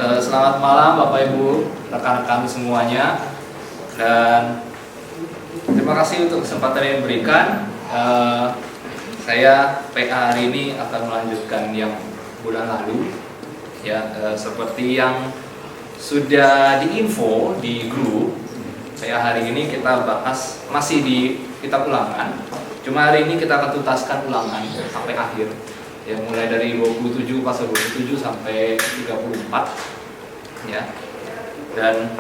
Selamat malam Bapak Ibu, rekan kami semuanya, dan terima kasih untuk kesempatan yang diberikan. Saya PA hari ini akan melanjutkan yang bulan lalu, ya, seperti yang sudah diinfo di grup. Saya hari ini kita bahas masih di kitab Ulangan, cuma hari ini kita akan tuntaskan Ulangan sampai akhir. Ya, mulai dari 27 pasal 27 sampai 34, ya. Dan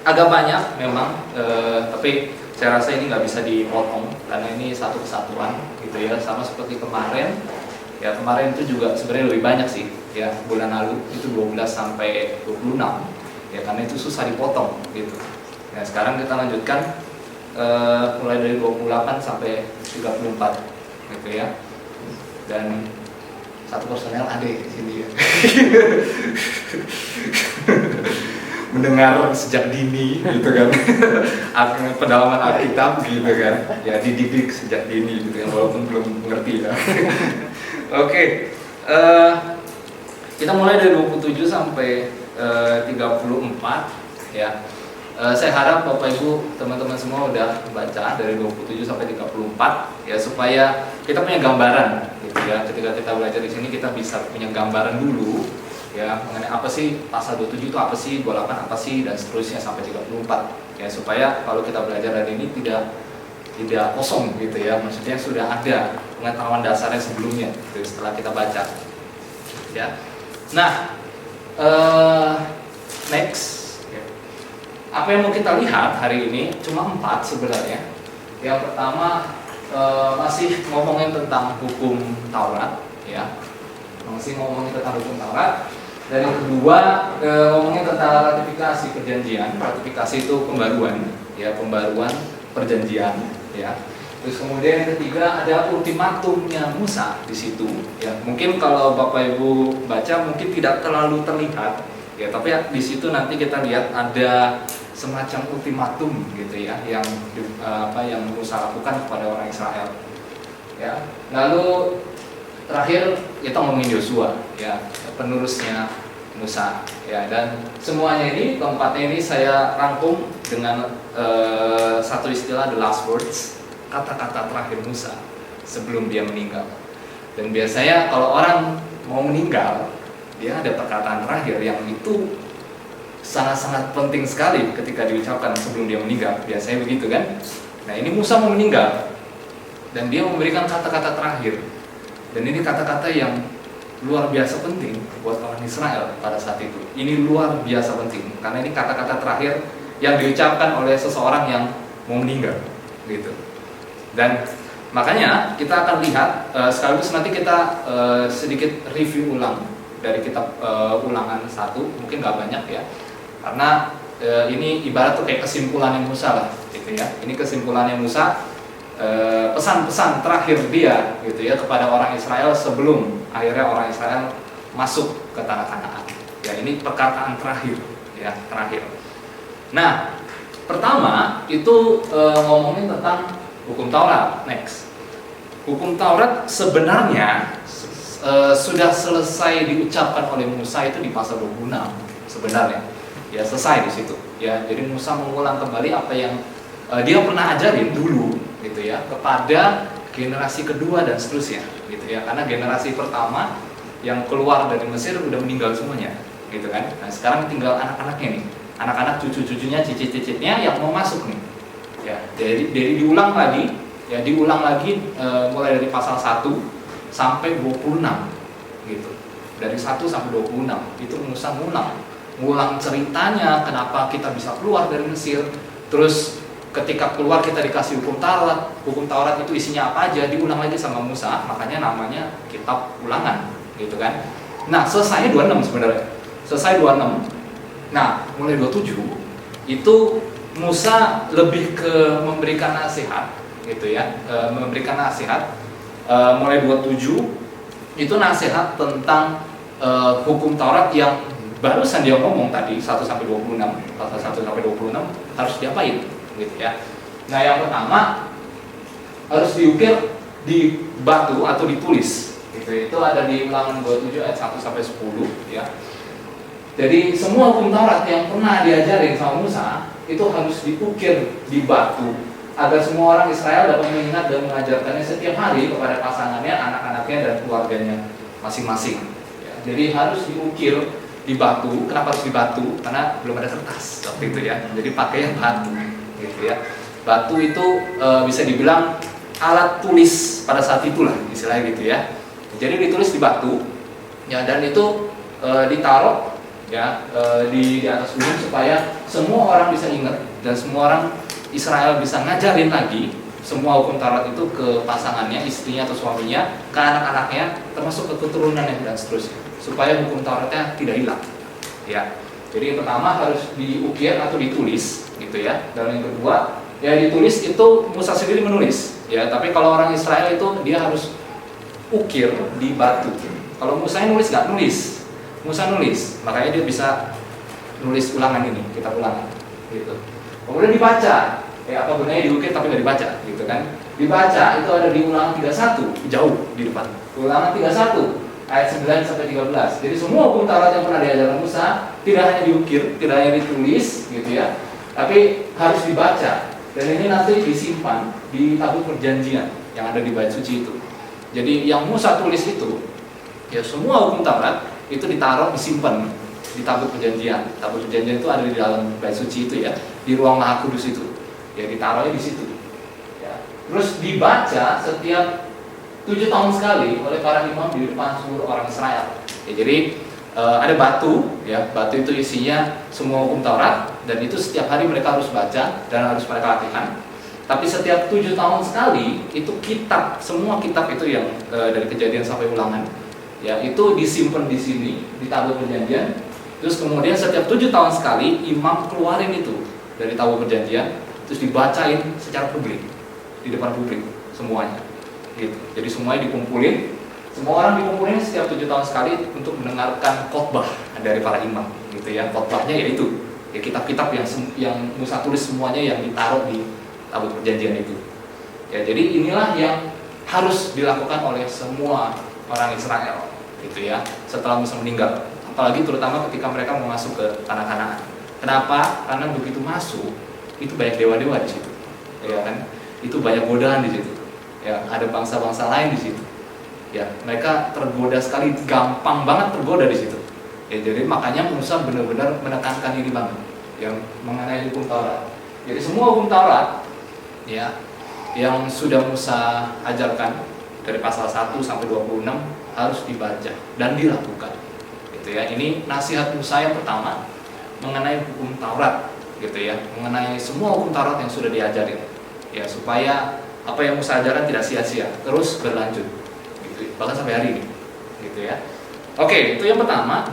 agak banyak memang, tapi saya rasa ini nggak bisa dipotong karena ini satu kesatuan gitu ya, sama seperti kemarin. Ya, kemarin itu juga sebenarnya lebih banyak sih, ya, bulan lalu itu 12 sampai 26, ya, karena itu susah dipotong gitu. Nah, sekarang kita lanjutkan mulai dari 28 sampai 34 gitu ya. Dan satu personel ada di sini ya. Mendengar sejak dini gitu kan. Pendalaman Alkitab gitu kan. Ya, dididik sejak dini gitu kan, walaupun belum mengerti ya. Oke. Kita mulai dari 27 sampai 34 ya. Saya harap Bapak Ibu, teman-teman semua udah baca dari 27 sampai 34 ya, supaya kita punya gambaran gitu ya. Ketika kita belajar di sini kita bisa punya gambaran dulu ya mengenai apa sih pasal 27 itu apa sih, 28 apa sih, dan seterusnya sampai 34 ya, supaya kalau kita belajar dari ini tidak kosong gitu ya. Maksudnya sudah ada pengetahuan dasarnya sebelumnya gitu, setelah kita baca ya. Nah, next, apa yang mau kita lihat hari ini cuma 4 sebenarnya. Yang pertama masih ngomongin tentang hukum Taurat ya, masih ngomongin tentang hukum Taurat. Dan yang kedua ngomongin tentang ratifikasi perjanjian. Ratifikasi itu pembaruan ya, pembaruan perjanjian ya. Terus kemudian yang ketiga ada ultimatumnya Musa di situ ya. Mungkin kalau Bapak Ibu baca mungkin tidak terlalu terlihat ya, tapi di situ nanti kita lihat ada semacam ultimatum gitu ya, yang yang Musa lakukan kepada orang Israel ya. Lalu terakhir kita ngomongin Yosua ya, penerusnya Musa ya. Dan semuanya ini, keempatnya ini saya rangkum dengan satu istilah, the last words, kata-kata terakhir Musa sebelum dia meninggal. Dan biasanya kalau orang mau meninggal, dia ada perkataan terakhir yang itu sangat-sangat penting sekali ketika diucapkan sebelum dia meninggal. Biasanya begitu kan. Nah, ini Musa mau meninggal dan dia memberikan kata-kata terakhir. Dan ini kata-kata yang luar biasa penting buat orang Israel pada saat itu. Ini luar biasa penting karena ini kata-kata terakhir yang diucapkan oleh seseorang yang mau meninggal gitu. Dan makanya kita akan lihat sekaligus nanti kita sedikit review ulang dari kitab Ulangan 1, mungkin nggak banyak ya, karena ini ibarat tuh kayak kesimpulannya Musa lah gitu ya. Ini kesimpulannya Musa, pesan-pesan terakhir dia gitu ya kepada orang Israel sebelum akhirnya orang Israel masuk ke tanah Kanaan ya. Ini perkataan terakhir ya, terakhir. Nah, pertama itu ngomongin tentang hukum Taurat. Next, hukum Taurat sebenarnya sudah selesai diucapkan oleh Musa itu di pasal 26 sebenarnya ya, selesai di situ ya. Jadi Musa mengulang kembali apa yang dia pernah ajarin dulu gitu ya kepada generasi kedua dan seterusnya gitu ya, karena generasi pertama yang keluar dari Mesir udah meninggal semuanya gitu kan. Nah, sekarang tinggal anak-anaknya nih, anak-anak, cucu-cucunya, cicit-cicitnya yang mau masuk nih ya. Jadi diulang lagi ya, diulang lagi mulai dari pasal 1 sampai 26 gitu. Dari 1 sampai 26 itu Musa ngulang ceritanya kenapa kita bisa keluar dari Mesir. Terus ketika keluar kita dikasih hukum Taurat. Hukum Taurat itu isinya apa aja diulang lagi sama Musa, makanya namanya kitab Ulangan gitu kan. Nah, selesai 26 sebenarnya. Selesai 26. Nah, mulai 27 itu Musa lebih ke memberikan nasihat gitu ya, memberikan nasihat. Mulai 27 itu nasihat tentang hukum Taurat yang barusan dia ngomong tadi 1 sampai 26, pasal 1 sampai 26 harus diapain gitu ya. Nah, yang pertama harus diukir di batu atau ditulis gitu Gitu. Itu ada di Ulangan 27 ayat 1 sampai 10 ya. Jadi semua hukum Taurat yang pernah diajarin sama Musa itu harus diukir di batu agar semua orang Israel dapat mengingat dan mengajarkannya setiap hari kepada pasangannya, anak-anaknya dan keluarganya masing-masing. Ya, jadi harus diukir di batu. Kenapa harus di batu? Karena belum ada kertas waktu itu ya. Jadi pakainya batu, gitu ya. Batu itu bisa dibilang alat tulis pada saat itulah, istilahnya gitu ya. Jadi ditulis di batu, ya, dan itu ditaruh ya di atas gunung supaya semua orang bisa ingat dan semua orang Israel bisa ngajarin lagi semua hukum Taurat itu ke pasangannya, istrinya atau suaminya, ke anak-anaknya, termasuk ke keturunannya dan seterusnya, supaya hukum Tauratnya tidak hilang. Ya, jadi yang pertama harus diukir atau ditulis, gitu ya. Dan yang kedua, ya ditulis itu Musa sendiri menulis, ya. Tapi kalau orang Israel itu dia harus ukir di batu. Kalau Musa nulis nggak nulis, Musa nulis, makanya dia bisa nulis Ulangan ini, kitab Ulangan, gitu. Kemudian dibaca. Ya, apa gunanya diukir tapi nggak dibaca, gitu kan? Dibaca itu ada di Ulangan 31, jauh di depan. Ulangan 31 ayat 9 sampai 13. Jadi semua hukum Taurat yang pernah diajarkan Musa tidak hanya diukir, tidak hanya ditulis, gitu ya, tapi harus dibaca. Dan ini nanti disimpan di tabut perjanjian yang ada di bait suci itu. Jadi yang Musa tulis itu, ya semua hukum Taurat itu ditaruh, disimpan di tabut perjanjian. Tabut perjanjian itu ada di dalam bait suci itu ya, di ruang Maha Kudus itu. Ya ditaruhnya di situ. Ya. Terus dibaca setiap 7 tahun sekali oleh para imam di depan seluruh orang Israel. Ya, jadi ada batu, ya batu itu isinya semua hukum Taurat dan itu setiap hari mereka harus baca dan harus mereka latihan. Tapi setiap 7 tahun sekali itu kitab, semua kitab itu yang dari Kejadian sampai Ulangan, ya itu disimpan di sini di tabut perjanjian. Terus kemudian setiap 7 tahun sekali imam keluarin itu dari tabut perjanjian. Terus dibacain secara publik di depan publik semuanya, gitu. Jadi semuanya dikumpulin, semua orang dikumpulin setiap 7 tahun sekali untuk mendengarkan khotbah dari para imam, gitu ya. Khotbahnya yaitu ya kitab-kitab yang Musa tulis semuanya yang ditaruh di tabut perjanjian itu. Ya, jadi inilah yang harus dilakukan oleh semua orang Israel, gitu ya. Setelah Musa meninggal, apalagi terutama ketika mereka mau masuk ke tanah Kanaan. Kenapa? Karena begitu masuk itu banyak dewa-dewa di situ, ya kan? Itu banyak godaan di situ, ya ada bangsa-bangsa lain di situ, ya mereka tergoda sekali, gampang banget tergoda di situ, ya jadi makanya Musa benar-benar menekankan ini banget, yang mengenai hukum Taurat. Jadi semua hukum Taurat, ya yang sudah Musa ajarkan dari pasal 1 sampai 26 harus dibaca dan dilakukan, gitu ya. Ini nasihat Musa yang pertama mengenai hukum Taurat, gitu ya, mengenai semua hukum Taurat yang sudah diajarin, ya supaya apa yang Musa ajarkan tidak sia-sia, terus berlanjut, gitu, bahkan sampai hari ini, gitu ya. Oke, itu yang pertama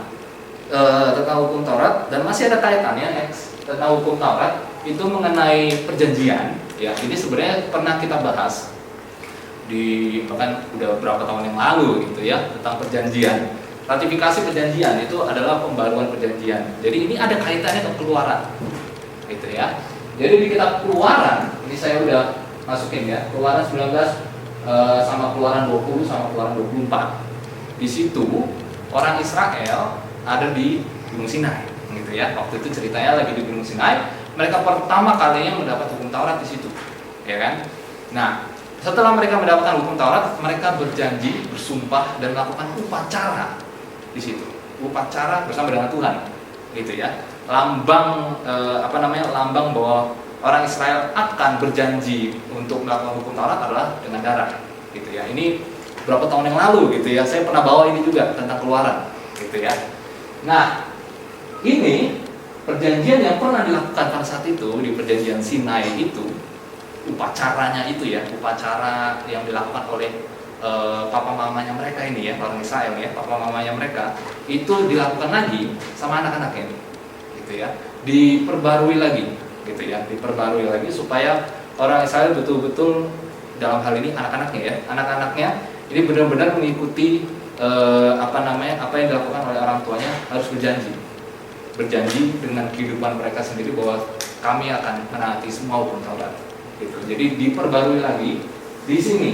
tentang hukum Taurat, dan masih ada kaitannya next tentang hukum Taurat itu mengenai perjanjian, ya ini sebenarnya pernah kita bahas di bahkan udah berapa tahun yang lalu, gitu ya, tentang perjanjian. Ratifikasi perjanjian itu adalah pembaruan perjanjian. Jadi ini ada kaitannya ke Keluaran, gitu ya. Jadi di kitab Keluaran, ini saya udah masukin ya, Keluaran 19 sama Keluaran 20 sama Keluaran 24. Di situ orang Israel ada di Gunung Sinai, gitu ya. Waktu itu ceritanya lagi di Gunung Sinai, mereka pertama kalinya mendapat hukum Taurat di situ, ya kan? Nah, setelah mereka mendapatkan hukum Taurat, mereka berjanji, bersumpah dan melakukan upacara di situ. Upacara bersama dengan Tuhan, gitu ya. Lambang lambang bahwa orang Israel akan berjanji untuk melakukan hukum Taurat adalah dengan darah, gitu ya. Ini berapa tahun yang lalu, gitu ya. Saya pernah bawa ini juga tentang Keluaran, gitu ya. Nah, ini perjanjian yang pernah dilakukan pada saat itu di perjanjian Sinai itu, upacaranya itu ya, upacara yang dilakukan oleh papa mamanya mereka ini ya, orang Israel ya, papa mamanya mereka itu dilakukan lagi sama anak-anaknya, gitu ya, diperbarui lagi, gitu ya, diperbarui lagi supaya orang Israel betul-betul dalam hal ini anak-anaknya ya, anak-anaknya ini benar-benar mengikuti apa yang dilakukan oleh orang tuanya, harus berjanji dengan kehidupan mereka sendiri bahwa kami akan menaati semua hukum Taurat, gitu. Jadi diperbarui lagi di sini.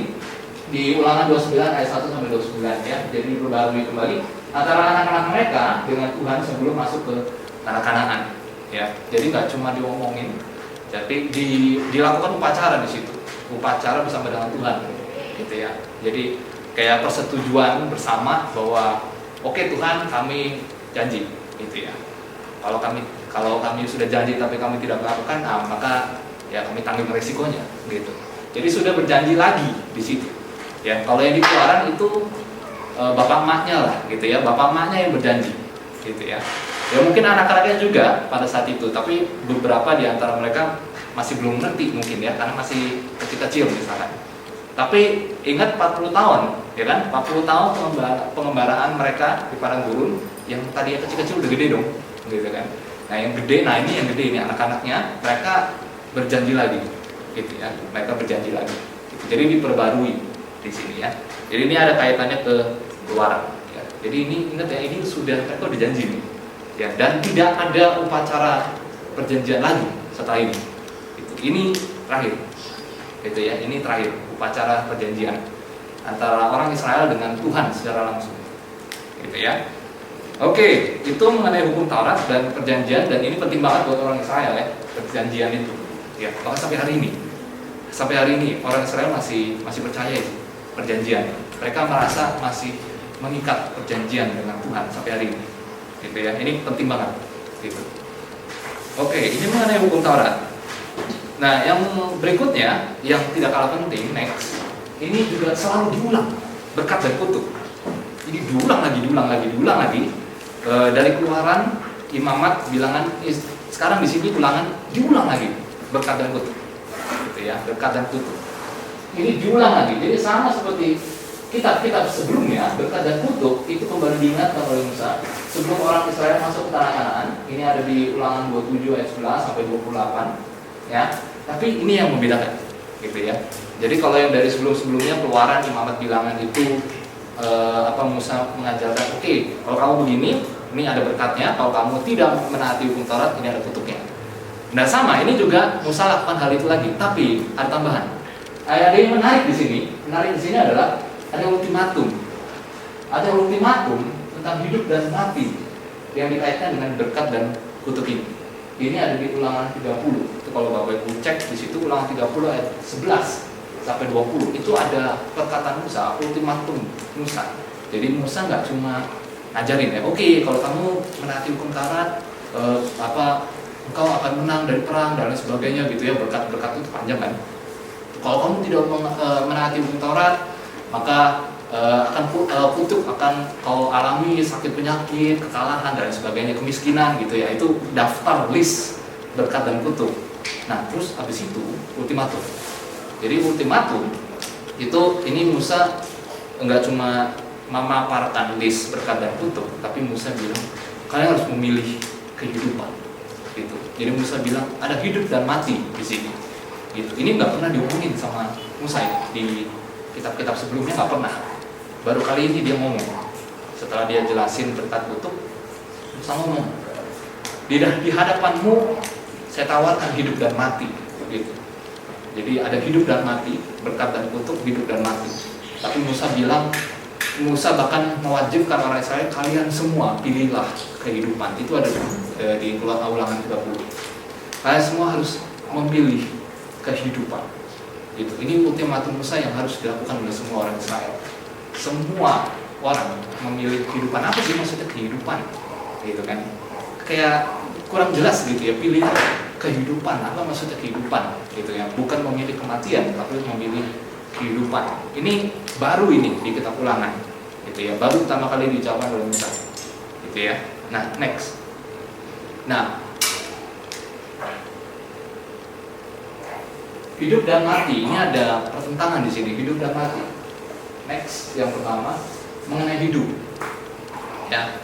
di Ulangan 29 ayat 1 sampai 29 ya. Jadi diperbarui kembali antara anak-anak mereka dengan Tuhan sebelum masuk ke tanah Kanaan ya. Jadi nggak cuma diomongin, jadi dilakukan upacara di situ, upacara bersama dengan Tuhan gitu ya. Jadi kayak persetujuan bersama bahwa oke, Tuhan, kami janji gitu ya. Kalau kami sudah janji tapi kami tidak melakukan, maka ya kami tanggung resikonya gitu. Jadi sudah berjanji lagi di situ. Ya, kalau yang di Keluaran itu bapak emaknya lah gitu ya, bapak emaknya yang berjanji gitu ya. Ya mungkin anak-anaknya juga pada saat itu, tapi beberapa di antara mereka masih belum ngerti mungkin ya, karena masih kecil-kecil misalkan. Tapi ingat 40 tahun, ya kan? 40 tahun pengembaraan mereka di padang gurun, yang tadi kecil-kecil udah gede dong, gitu kan? Nah yang gede, ini yang gede ini anak-anaknya, mereka berjanji lagi, gitu ya? Mereka berjanji lagi. Gitu. Jadi diperbarui di sini ya. Jadi ini ada kaitannya ke Keluaran. Ya. Jadi ini ingat ya, ini sudah mereka udah janji nih, ya. Dan tidak ada upacara perjanjian lagi setelah ini. Gitu. Ini terakhir, gitu ya. Ini terakhir upacara perjanjian antara orang Israel dengan Tuhan secara langsung, gitu ya. Oke, itu mengenai hukum Taurat dan perjanjian, dan ini penting banget buat orang Israel ya, perjanjian itu. Ya, bahkan sampai hari ini orang Israel masih percaya itu perjanjian. Mereka merasa masih mengikat perjanjian dengan Tuhan sampai hari ini, gitu ya. Ini penting banget, gitu. Oke, ini mengenai hukum Taurat. Nah, yang berikutnya yang tidak kalah penting, next, ini juga selalu diulang, berkat dan kutuk. Ini diulang lagi. Dari Keluaran, Imamat, Bilangan, sekarang di sini Ulangan diulang lagi, berkat dan kutuk, gitu ya, berkat dan kutuk. Ini diulang lagi. Jadi sama seperti kitab-kitab sebelumnya, berkat dan kutuk itu kembali diingatkan oleh Musa sebelum orang Israel masuk ke tanah Kanaan. Ini ada di Ulangan 27 ayat 11 sampai 28, ya. Tapi ini yang membedakan, gitu ya. Jadi kalau yang dari sebelum-sebelumnya Keluaran, Imamat, Bilangan itu Musa mengajarkan, oke, kalau kamu begini, ini ada berkatnya. Kalau kamu tidak menaati hukum Taurat, ini ada kutuknya. Nah sama, ini juga Musa lakukan hal itu lagi, tapi ada tambahan. Ada yang menarik di sini. Menarik di sini adalah ada ultimatum. Ada ultimatum tentang hidup dan mati yang dikaitkan dengan berkat dan kutuk ini. Ini ada di Ulangan 30. Itu kalau Bapak Ibu cek di situ Ulangan 30 ayat 11 sampai 20. Itu ada perkataan Musa, ultimatum Musa. Jadi Musa nggak cuma ngajarin ya, oke, kalau kamu menaati hukum Taurat, engkau akan menang dari perang dan lain sebagainya gitu ya. Berkat itu panjang kan. Kalau kamu tidak menaati hukum Taurat, maka akan kutuk, akan kau alami sakit penyakit, kekalahan dan sebagainya, kemiskinan gitu ya. Itu daftar list berkat dan kutuk. Nah terus habis itu ultimatum. Jadi ultimatum itu ini Musa enggak cuma memaparkan list berkat dan kutuk, tapi Musa bilang kalian harus memilih kehidupan. Gitu. Jadi Musa bilang ada hidup dan mati di sini. Gitu. Ini nggak pernah diomongin sama Musa ya. Di kitab-kitab sebelumnya nggak pernah. Baru kali ini dia ngomong. Setelah dia jelasin berkat kutuk, Musa ngomong, di hadapanmu saya tawarkan hidup dan mati. Gitu. Jadi ada hidup dan mati, berkat dan kutuk, hidup dan mati. Tapi Musa bahkan mewajibkan orang Israel, kalian semua pilihlah kehidupan. Itu ada di Ulangan 30. Kalian semua harus memilih kehidupan. Gitu. Ini ultimatum Musa yang harus dilakukan oleh semua orang Israel. Semua orang memilih kehidupan. Apa sih maksudnya kehidupan? Gitu kan? Kayak kurang jelas gitu ya. Pilih kehidupan. Apa maksudnya kehidupan? Gitu ya. Bukan memilih kematian, tapi memilih kehidupan. Ini baru ini di kitab Ulangan. Gitu ya. Baru pertama kali diucapkan oleh Musa. Gitu ya. Nah, next. Nah, hidup dan mati, ini ada pertentangan di sini, hidup dan mati. Next, yang pertama mengenai hidup. Ya,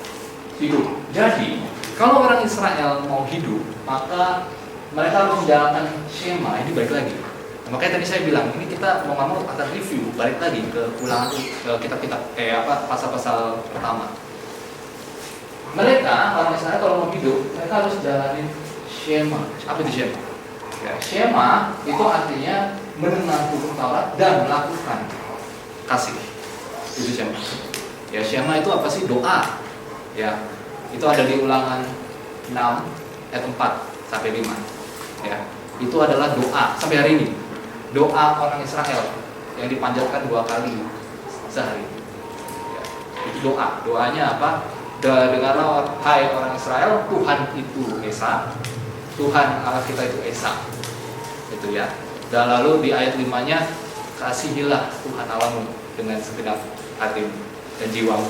hidup. Jadi, kalau orang Israel mau hidup, maka mereka harus menjalankan skema. Ini balik lagi. Nah, makanya tadi saya bilang, ini kita mau nggak mau akan review, balik lagi ke Ulangan, ke kitab-kitab pasal-pasal pertama. Mereka, orang Israel kalau mau hidup, mereka harus jalanin skema. Apa itu skema? Ya, skema itu artinya mendengar hukum Taurat dan melakukan. kasih. Itu Shema. Ya, Shema itu apa sih? Doa. Ya, itu ada di Ulangan 6 ayat 4 sampai 5. Ya, itu adalah doa sampai hari ini. Doa orang Israel yang dipanjatkan 2 kali sehari. Ya, itu doa. Doanya apa? Dengarlah hai orang Israel, Tuhan itu Esa. Tuhan Allah kita itu Esa. Itu ya. Dan lalu di ayat 5-nya, kasihilah Tuhan Allahmu dengan segenap hatimu dan jiwamu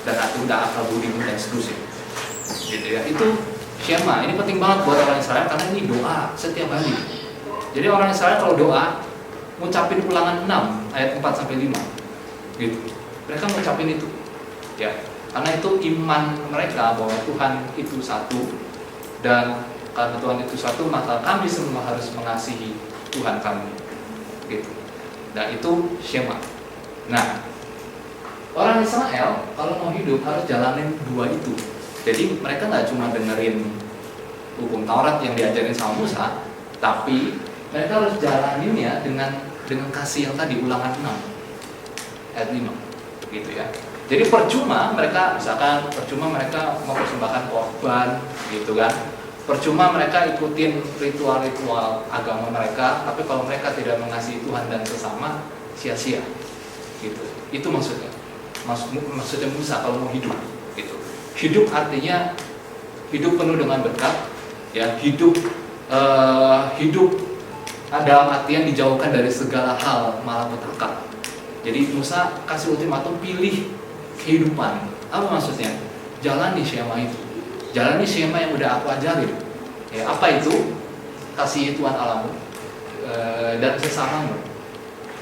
dan tunda akal budimu dan seterusnya. Gitu ya. Itu Shema. Ini penting banget buat orang Israel karena ini doa setiap hari. Jadi orang Israel kalau doa ngucapin Ulangan 6 ayat 4 sampai 5. Gitu. Mereka ngucapin itu. Ya. Karena itu iman mereka bahwa Tuhan itu satu, dan karena Tuhan itu satu maka kami semua harus mengasihi Tuhan kami. Gitu. Nah itu Shema. Nah, orang Israel kalau mau hidup harus jalanin 2 itu. Jadi mereka nggak cuma dengerin hukum Taurat yang diajarin sama Musa, tapi mereka harus jalaninnya dengan kasih yang tadi, Ulangan 6 ayat 5. Gitu ya. Jadi percuma mereka mempersembahkan korban, gitu kan. Percuma mereka ikutin ritual-ritual agama mereka, tapi kalau mereka tidak mengasihi Tuhan dan sesama, sia-sia. Gitu. Itu maksudnya. Maksudnya Musa kalau mau hidup, gitu. Hidup artinya hidup penuh dengan berkat, ya, hidup dalam artian dijauhkan dari segala hal malapetaka. Jadi Musa kasih ultimatum, pilih kehidupan. Apa maksudnya? Jalani Shema itu. Jalani Shema yang udah aku ajarin. Ya, apa itu? Kasih Tuhan Allahmu dan sesamamu.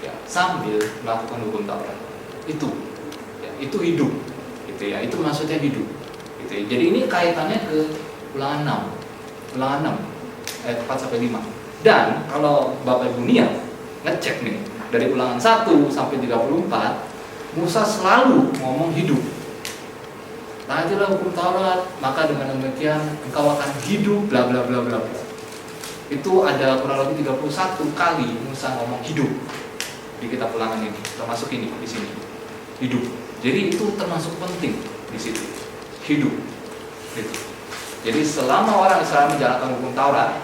Ya, sambil melakukan hukum Taurat. Itu. Ya, itu hidup. Gitu ya. Itu maksudnya hidup. Gitu ya. Jadi ini kaitannya ke Ulangan 6. Ulangan 6 ayat 4 sampai 5. Dan kalau Bapak Ibu niat ngecek nih dari Ulangan 1 sampai 34, Musa selalu ngomong hidup. Taatilah hukum Taurat, maka dengan demikian engkau akan hidup, bla bla bla bla. Itu ada kurang lebih 31 kali Musa ngomong hidup di kitab Ulangan ini, termasuk ini di sini. Hidup. Jadi itu termasuk penting di situ. Hidup. Gitu. Jadi selama orang Israel menjalankan hukum Taurat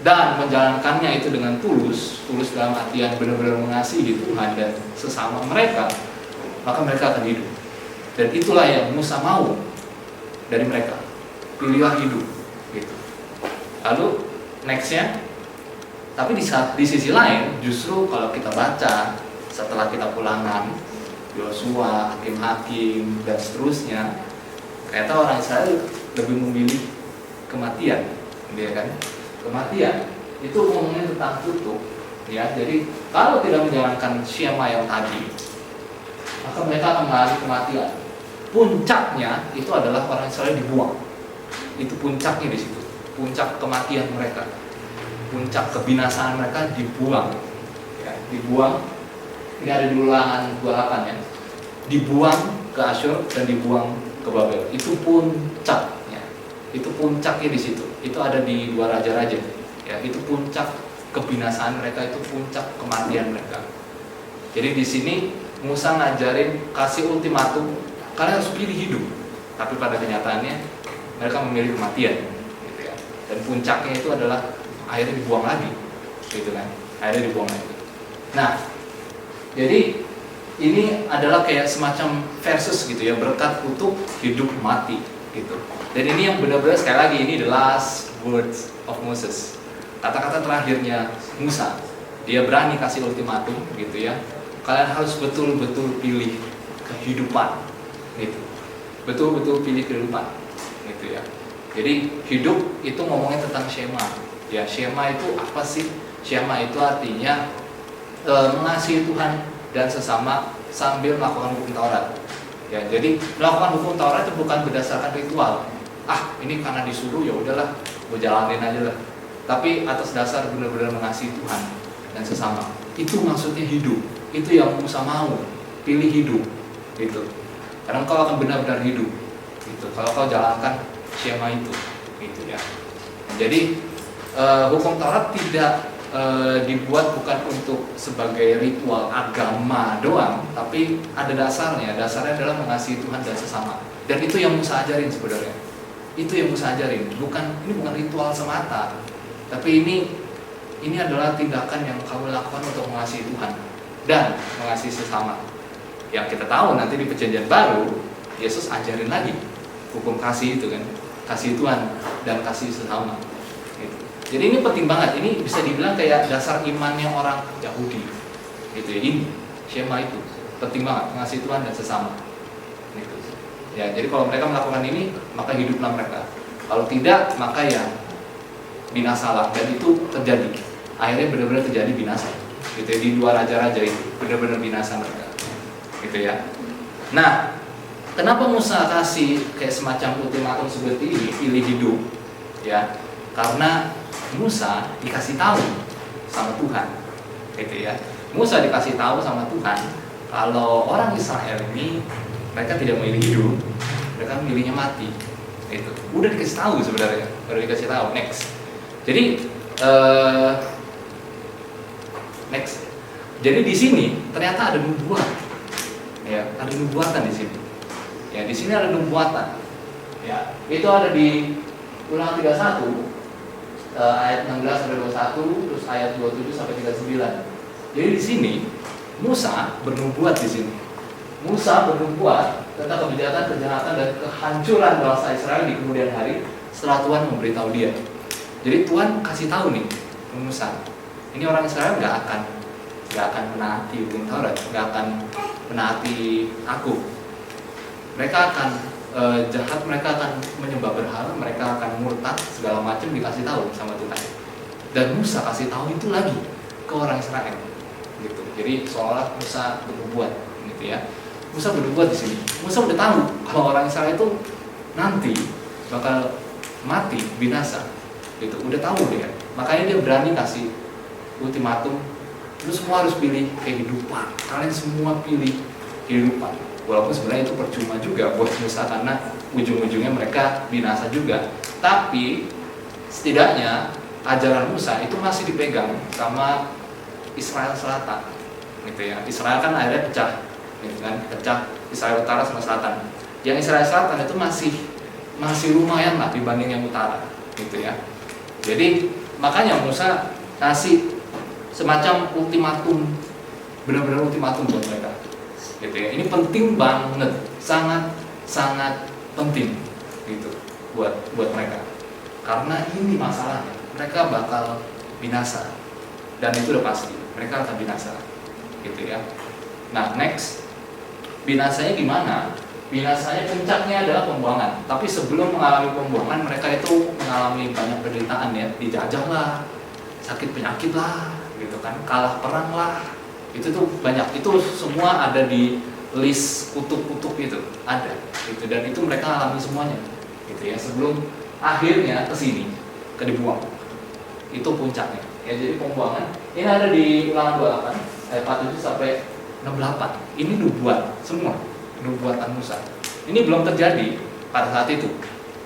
dan menjalankannya itu dengan tulus dalam artian benar-benar mengasihi Tuhan dan sesama mereka, maka mereka akan hidup. Dan itulah yang Musa mau dari mereka. Pilihlah hidup, gitu. Lalu nextnya, tapi di sisi lain, justru kalau kita baca setelah kita Ulangan, Yosua, Hakim-Hakim dan seterusnya, ternyata orang Israel lebih memilih kematian, dia kan? Kematian itu ngomongin tentang kutuk, ya. Jadi kalau tidak menjalankan Shema yang tadi, maka mereka akan mengalami kematian. Puncaknya itu adalah orang Israel dibuang. Itu puncaknya di situ. Puncak kematian mereka. Puncak kebinasaan mereka dibuang. Ya, dibuang. Ini ada di Ulangan 28 ya. Dibuang ke Asyur dan dibuang ke Babel. Itu puncaknya. Itu puncaknya di situ. Itu ada di 2 Raja-Raja. Ya, itu puncak kebinasaan mereka, itu puncak kematian mereka. Jadi di sini Musa ngajarin, kasih ultimatum, kalian harus pilih hidup. Tapi pada kenyataannya mereka memilih kematian, gitu ya. Dan puncaknya itu adalah akhirnya dibuang lagi, gitu kan? Akhirnya dibuang lagi. Nah, jadi ini adalah kayak semacam versus gitu ya, berkat, kutuk, hidup, mati, gitu. Dan ini yang benar-benar sekali lagi ini the last words of Moses. Kata-kata terakhirnya Musa. Dia berani kasih ultimatum, gitu ya. Kalian harus betul-betul pilih kehidupan, gitu. Betul-betul pilih kehidupan, gitu ya. Jadi hidup itu ngomongin tentang Shema. Ya, Shema itu apa sih? Shema itu artinya mengasihi Tuhan dan sesama sambil melakukan hukum Taurat. Ya, jadi melakukan hukum Taurat itu bukan berdasarkan ritual. Ini karena disuruh ya udahlah, gue jalanin aja lah. Tapi atas dasar benar-benar mengasihi Tuhan dan sesama. Itu maksudnya hidup. Itu yang Musa mau, pilih hidup, gitu. Karena kau akan benar-benar hidup, gitu. Kalau kau jalankan Shema itu, gitu ya. Nah, jadi hukum Taurat tidak dibuat bukan untuk sebagai ritual agama doang, tapi ada dasarnya. Dasarnya adalah mengasihi Tuhan dan sesama. Dan itu yang Musa ajarin sebenarnya. Itu yang Musa ajarin. Ini bukan ritual semata, tapi ini adalah tindakan yang kamu lakukan untuk mengasihi Tuhan dan mengasihi sesama. Yang kita tahu nanti di Perjanjian Baru, Yesus ajarin lagi hukum kasih itu kan, kasih Tuhan dan kasih sesama. Gitu. Jadi ini penting banget. Ini bisa dibilang kayak dasar imannya orang Yahudi. Gitu ya. Ini Shema itu penting banget, mengasihi Tuhan dan sesama. Gitu. Ya, jadi kalau mereka melakukan ini, maka hiduplah mereka. Kalau tidak, maka ya binasalah. Dan itu terjadi. Akhirnya benar-benar terjadi binasa. Gitu ya. Di dua raja-raja itu benar-benar binasa mereka. Gitu ya. Nah, kenapa Musa kasih kayak semacam ultimatum seperti ini, pilih hidup? Ya, karena Musa dikasih tahu sama Tuhan, gitu ya. Musa dikasih tahu sama Tuhan kalau orang Israel ini mereka tidak memilih hidup, mereka memilihnya mati. Itu udah dikasih tahu sebenarnya, baru dikasih tahu. Next. Jadi next. Jadi di sini ternyata ada nubuat, ya, ada nubuatan di sini. Ya, di sini ada nubuatan. Ya, itu ada di Ulangan 31 ayat 16 sampai 21, terus ayat 27 sampai 39. Jadi di sini Musa bernubuat di sini. Musa bernubuat tentang kejahatan, kejahatan dan kehancuran bangsa Israel di kemudian hari setelah Tuhan memberitahu dia. Jadi Tuhan kasih tahu nih ke Musa, ini orang Israel nggak akan menaati hukum Taurat, nggak akan menaati aku. Mereka akan jahat, mereka akan menyembah berhala, mereka akan murtad, segala macam dikasih tahu sama Tuhan. Dan Musa kasih tahu itu lagi ke orang Israel, gitu. Jadi seolah Musa bernubuat, gitu ya. Musa bernubuat di sini. Musa udah tahu kalau orang Israel itu nanti bakal mati, binasa, gitu. Udah tahu dia. Makanya dia berani kasih ultimatum. Lu semua harus pilih kehidupan. Kalian semua pilih kehidupan. Walaupun sebenarnya itu percuma juga buat Musa karena ujung-ujungnya mereka binasa juga. Tapi setidaknya ajaran Musa itu masih dipegang sama Israel Selatan, gitu ya. Israel kan akhirnya pecah, gitu kan, pecah Israel Utara sama Selatan. Yang Israel Selatan itu masih lumayan lah dibanding yang Utara, gitu ya. Jadi makanya Musa kasih semacam ultimatum, benar-benar ultimatum buat mereka. Gitu ya. Ini penting banget, sangat penting gitu buat mereka. Karena ini masalahnya, mereka bakal binasa. Dan itu udah pasti, mereka akan binasa. Gitu ya. Nah, next. Binasanya gimana? Binasanya puncaknya adalah pembuangan. Tapi sebelum mengalami pembuangan, mereka itu mengalami banyak penderitaan ya, dijajah lah, sakit penyakit lah, gitu kan, kalah perang lah. Itu tuh banyak, itu semua ada di list kutub-kutub itu ada, gitu. Dan itu mereka alami semuanya, gitu ya. Sebelum akhirnya ke sini, ke dibuang, itu puncaknya. Ya, jadi pembuangan ini ada di Ulangan 28 ayat 47 sampai 68. Ini nubuat semua, nubuatan Musa. Ini belum terjadi pada saat itu,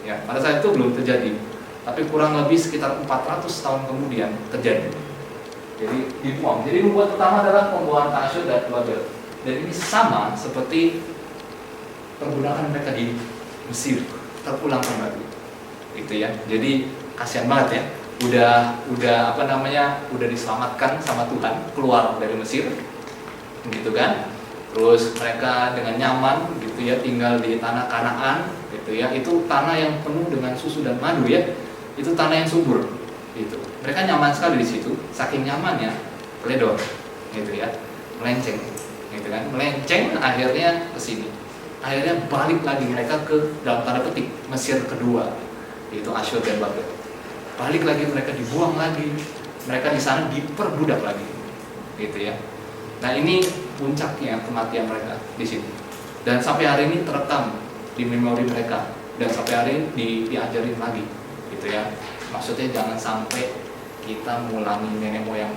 ya. Pada saat itu belum terjadi, tapi kurang lebih sekitar 400 tahun kemudian terjadi. Jadi dibuang. Jadi nubuat pertama adalah pembuangan ke Asyur dan Babel. Dan ini sama seperti perbudakan mereka di Mesir, terulang kembali. Gitu ya. Jadi kasihan banget ya. Udah udah diselamatkan sama Tuhan, keluar dari Mesir. Gitu kan. Terus mereka dengan nyaman gitu ya tinggal di tanah Kanaan, gitu ya. Itu tanah yang penuh dengan susu dan madu ya. Itu tanah yang subur. Gitu. Mereka nyaman sekali di situ, saking nyamannya teledor, gitu ya, melenceng, gitu kan, melenceng akhirnya ke sini, akhirnya balik lagi mereka ke dalam tanda petik Mesir kedua, yaitu Asyur dan Babel, balik lagi mereka dibuang lagi, mereka di sana diperbudak lagi, gitu ya. Nah ini puncaknya kematian mereka di sini, dan sampai hari ini terekam di memori mereka, dan sampai hari ini diajarin lagi, gitu ya. Maksudnya jangan sampai kita mengulangi nenek moyang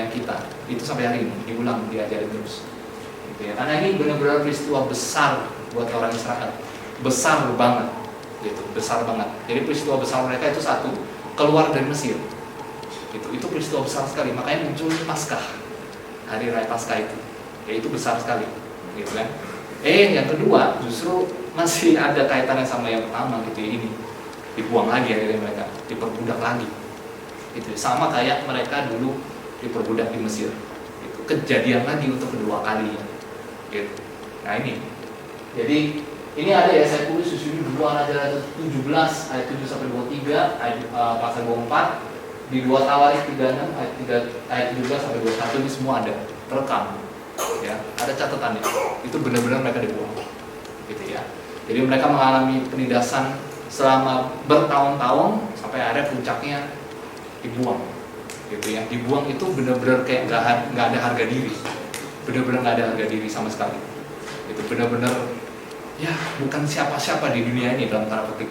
kita. Itu sampai hari ini diulang, diajarin terus. Gitu ya. Karena ini benar-benar peristiwa besar buat orang Israel, besar banget, gitu, besar banget. Jadi peristiwa besar mereka itu satu, keluar dari Mesir, Itu peristiwa besar sekali, makanya muncul Paskah, hari raya Paskah itu besar sekali, gitu kan. Yang kedua justru masih ada kaitannya sama yang pertama gitu ya, ini dibuang lagi akhirnya mereka, diperbudak lagi. Itu sama kayak mereka dulu diperbudak di Mesir. Itu kejadian lagi untuk kedua kalinya. Gitu. Nah ini. Jadi ini ada ya, saya tulis di sini 2 Raja-Raja 17 ayat 7 sampai 23, pasal 24, di 2 Tawarikh 36 ayat 17 sampai 21, ini semua ada terekam. Ya, ada catatannya. Itu benar-benar mereka dibuang. Gitu ya. Jadi mereka mengalami penindasan selama bertahun-tahun sampai akhirnya puncaknya dibuang. Gitu ya. Dibuang itu benar-benar kayak nggak ada harga diri. Benar-benar nggak ada harga diri sama sekali. Itu benar-benar ya bukan siapa-siapa di dunia ini dalam tanda petik.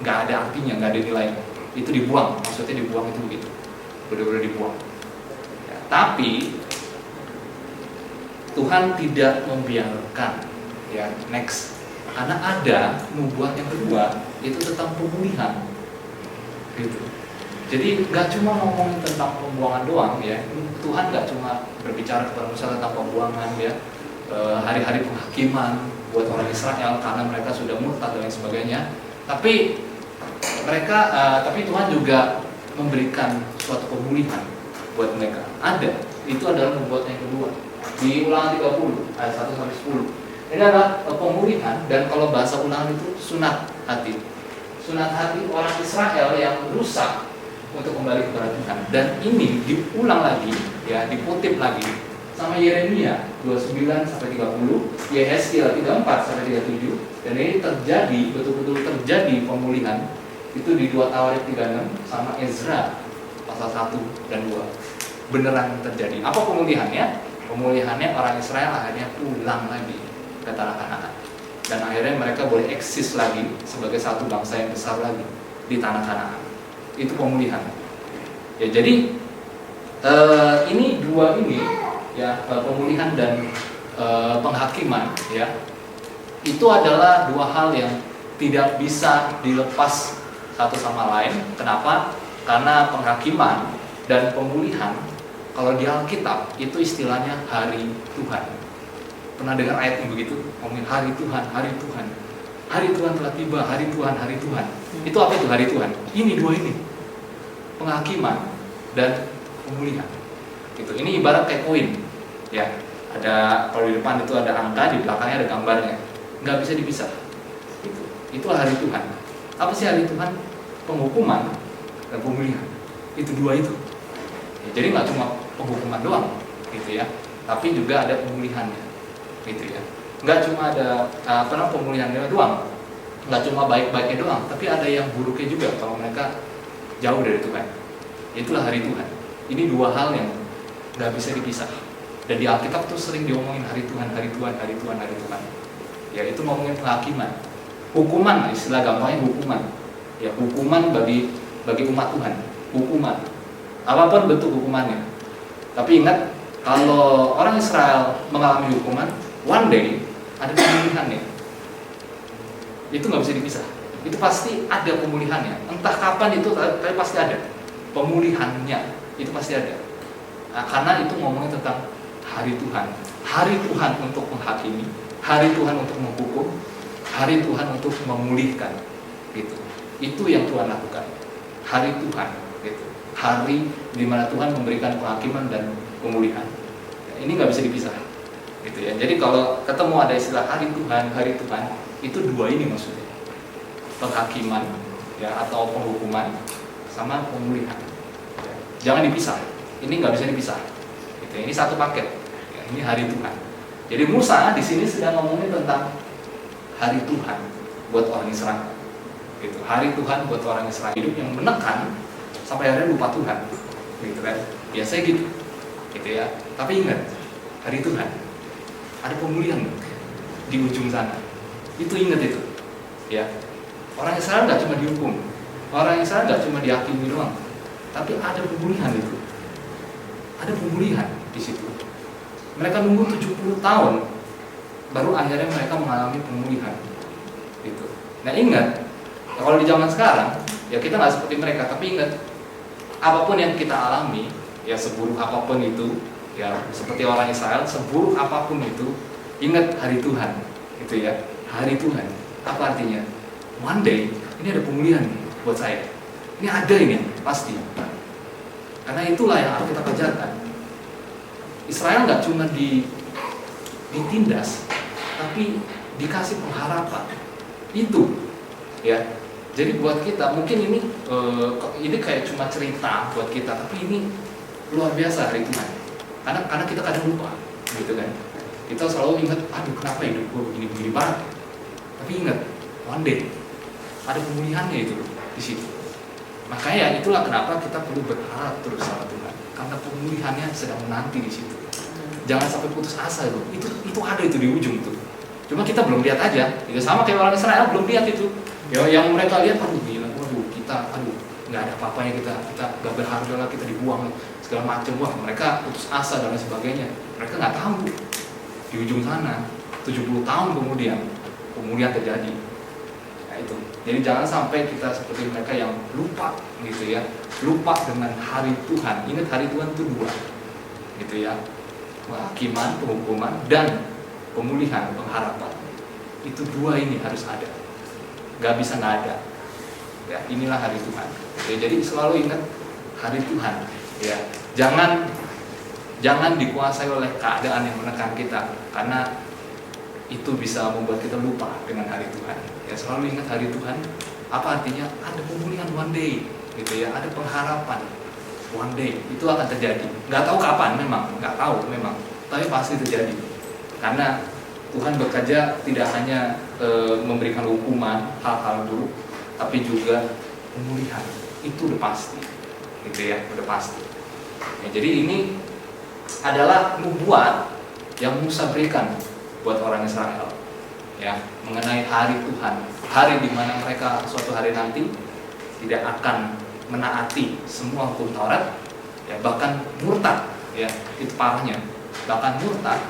Nggak ada artinya, nggak ada nilainya. Itu dibuang. Maksudnya dibuang itu begitu. Benar-benar dibuang. Ya, tapi Tuhan tidak membiarkan ya next, karena ada nubuat yang kedua itu tentang pemulihan gitu. Jadi nggak cuma ngomongin tentang pembuangan doang ya, Tuhan nggak cuma berbicara kepada Musa tentang pembuangan ya, hari-hari penghakiman buat orang Israel karena mereka sudah murtad dan lain sebagainya, tapi Tuhan juga memberikan suatu pemulihan buat mereka. Ada, itu adalah nubuat yang kedua di Ulangan 30 ayat 1 sampai 10. Ini adalah pemulihan, dan kalau bahasa Ulangan itu sunat hati. Sunat hati orang Israel yang rusak untuk kembali kepada Tuhan. Dan ini diulang lagi ya, dikutip lagi sama Yeremia 29 sampai 30, Yehezkiel 34 sampai 37, dan ini terjadi, betul-betul terjadi pemulihan itu di 2 Tawarikh 36 sama Ezra pasal 1 dan 2. Beneran terjadi. Apa pemulihannya? Pemulihannya orang Israel akhirnya pulang lagi ke tanah Kanaan, dan akhirnya mereka boleh eksis lagi sebagai satu bangsa yang besar lagi di tanah Kanaan. Itu pemulihan. Ya, jadi ini dua ini ya, pemulihan dan penghakiman ya, itu adalah dua hal yang tidak bisa dilepas satu sama lain. Kenapa? Karena penghakiman dan pemulihan, kalau di Alkitab itu istilahnya hari Tuhan. Pernah dengar ayat yang begitu? Ngomongin hari Tuhan, hari Tuhan. Hari Tuhan telah tiba, hari Tuhan, hari Tuhan. Itu apa itu hari Tuhan? Ini dua ini. Penghakiman dan pemulihan. Gitu. Ini ibarat kayak koin. Ya, ada kalau di depan itu ada angka, di belakangnya ada gambarnya. Nggak bisa dipisah. Gitu. Itulah hari Tuhan. Apa sih hari Tuhan? Penghukuman dan pemulihan. Itu dua itu. Ya, jadi nggak cuma penghukuman doang, gitu ya, tapi juga ada pemulihannya, gitu ya. Nggak cuma ada pemulihannya doang, nggak cuma baik-baiknya doang, tapi ada yang buruknya juga kalau mereka jauh dari Tuhan. Itulah hari Tuhan. Ini dua hal yang nggak bisa dipisah. Dan di Alkitab tuh sering diomongin hari Tuhan, hari Tuhan, hari Tuhan, hari Tuhan. Ya, itu ngomongin penghakiman, hukuman, istilah gampangnya hukuman. Ya, hukuman bagi umat Tuhan, hukuman. Apapun bentuk hukumannya. Tapi ingat, kalau orang Israel mengalami hukuman, one day ada pemulihannya. Itu nggak bisa dipisah. Itu pasti ada pemulihannya. Entah kapan itu, tapi pasti ada pemulihannya. Itu pasti ada. Nah, karena itu ngomongin tentang hari Tuhan. Hari Tuhan untuk menghakimi, hari Tuhan untuk menghukum, hari Tuhan untuk memulihkan. Gitu. Itu yang Tuhan lakukan. Hari Tuhan. Gitu. Hari di mana Tuhan memberikan penghakiman dan pemulihan. Ini nggak bisa dipisah, gitu ya. Jadi kalau ketemu ada istilah hari Tuhan, itu dua ini maksudnya, penghakiman ya atau penghukuman sama pemulihan. Ya. Jangan dipisah. Ini nggak bisa dipisah. Gitu. Ini satu paket. Ya, ini hari Tuhan. Jadi Musa di sini sedang ngomongin tentang hari Tuhan buat orang Israel. Gitu. Hari Tuhan buat orang Israel, hidup yang menekan sampai akhirnya lupa Tuhan, gitu kan? Biasanya gitu ya. Tapi ingat, hari Tuhan ada pemulihan di ujung sana. Itu ingat itu, ya. Orang Israel nggak cuma dihukum, orang Israel nggak cuma dihakimi doang, tapi ada pemulihan itu. Ada pemulihan di situ. Mereka nunggu 70 tahun, baru akhirnya mereka mengalami pemulihan, gitu. Nah ingat, ya kalau di zaman sekarang, ya kita nggak seperti mereka, tapi ingat. apapun yang kita alami, ya seburuk apapun itu, ya seperti orang Israel, seburuk apapun itu, ingat hari Tuhan, gitu ya, hari Tuhan. Apa artinya? One day ini ada pemulihan buat saya. Ini ada ini pasti. Karena itulah yang harus kita kejarkan. Israel nggak cuma ditindas, tapi dikasih pengharapan. Itu, ya. Jadi buat kita mungkin ini kayak cuma cerita buat kita, tapi ini luar biasa hari Tuhan. Karena kita kadang lupa, gitu kan. Kita selalu ingat, aduh kenapa hidup gue begini-begini banget. Tapi ingat, one day ada pemulihannya itu di situ. Makanya itulah kenapa kita perlu berharap terus sama Tuhan. Karena pemulihannya sedang menanti di situ. Jangan sampai putus asa itu. Itu ada itu di ujung tuh. Cuma kita belum lihat aja. Itu sama kayak orang Israel belum lihat itu. Ya, yang mereka lihat, aduh gila, nggak ada apa-apanya, kita nggak berharga lah, kita dibuang segala macam. Wah, mereka putus asa dan lain sebagainya. Mereka nggak tahu di ujung sana 70 tahun kemudian pemulihan terjadi. Nah itu. Jadi jangan sampai kita seperti mereka yang lupa, gitu ya, lupa dengan hari Tuhan. Ingat hari Tuhan itu dua, gitu ya, penghakiman, penghukuman, dan pemulihan, pengharapan. Itu dua ini harus ada. Gak bisa nggak ada. Ya, inilah hari Tuhan. Ya, jadi selalu ingat hari Tuhan. Ya, jangan dikuasai oleh keadaan yang menekan kita, karena itu bisa membuat kita lupa dengan hari Tuhan. Ya, selalu ingat hari Tuhan. Apa artinya? Ada pemulihan one day, gitu ya. Ada pengharapan one day. Itu akan terjadi. Nggak tahu kapan, memang nggak tahu, memang. Tapi pasti terjadi. Karena Tuhan bekerja tidak hanya memberikan hukuman hal-hal buruk, tapi juga pemulihan. Itu udah pasti, gitu ya, udah pasti. Ya, jadi ini adalah nubuat yang Musa berikan buat orang Israel, ya, mengenai hari Tuhan, hari di mana mereka suatu hari nanti tidak akan menaati semua hukum Taurat, ya, bahkan murtad, ya, itu parahnya, bahkan murtad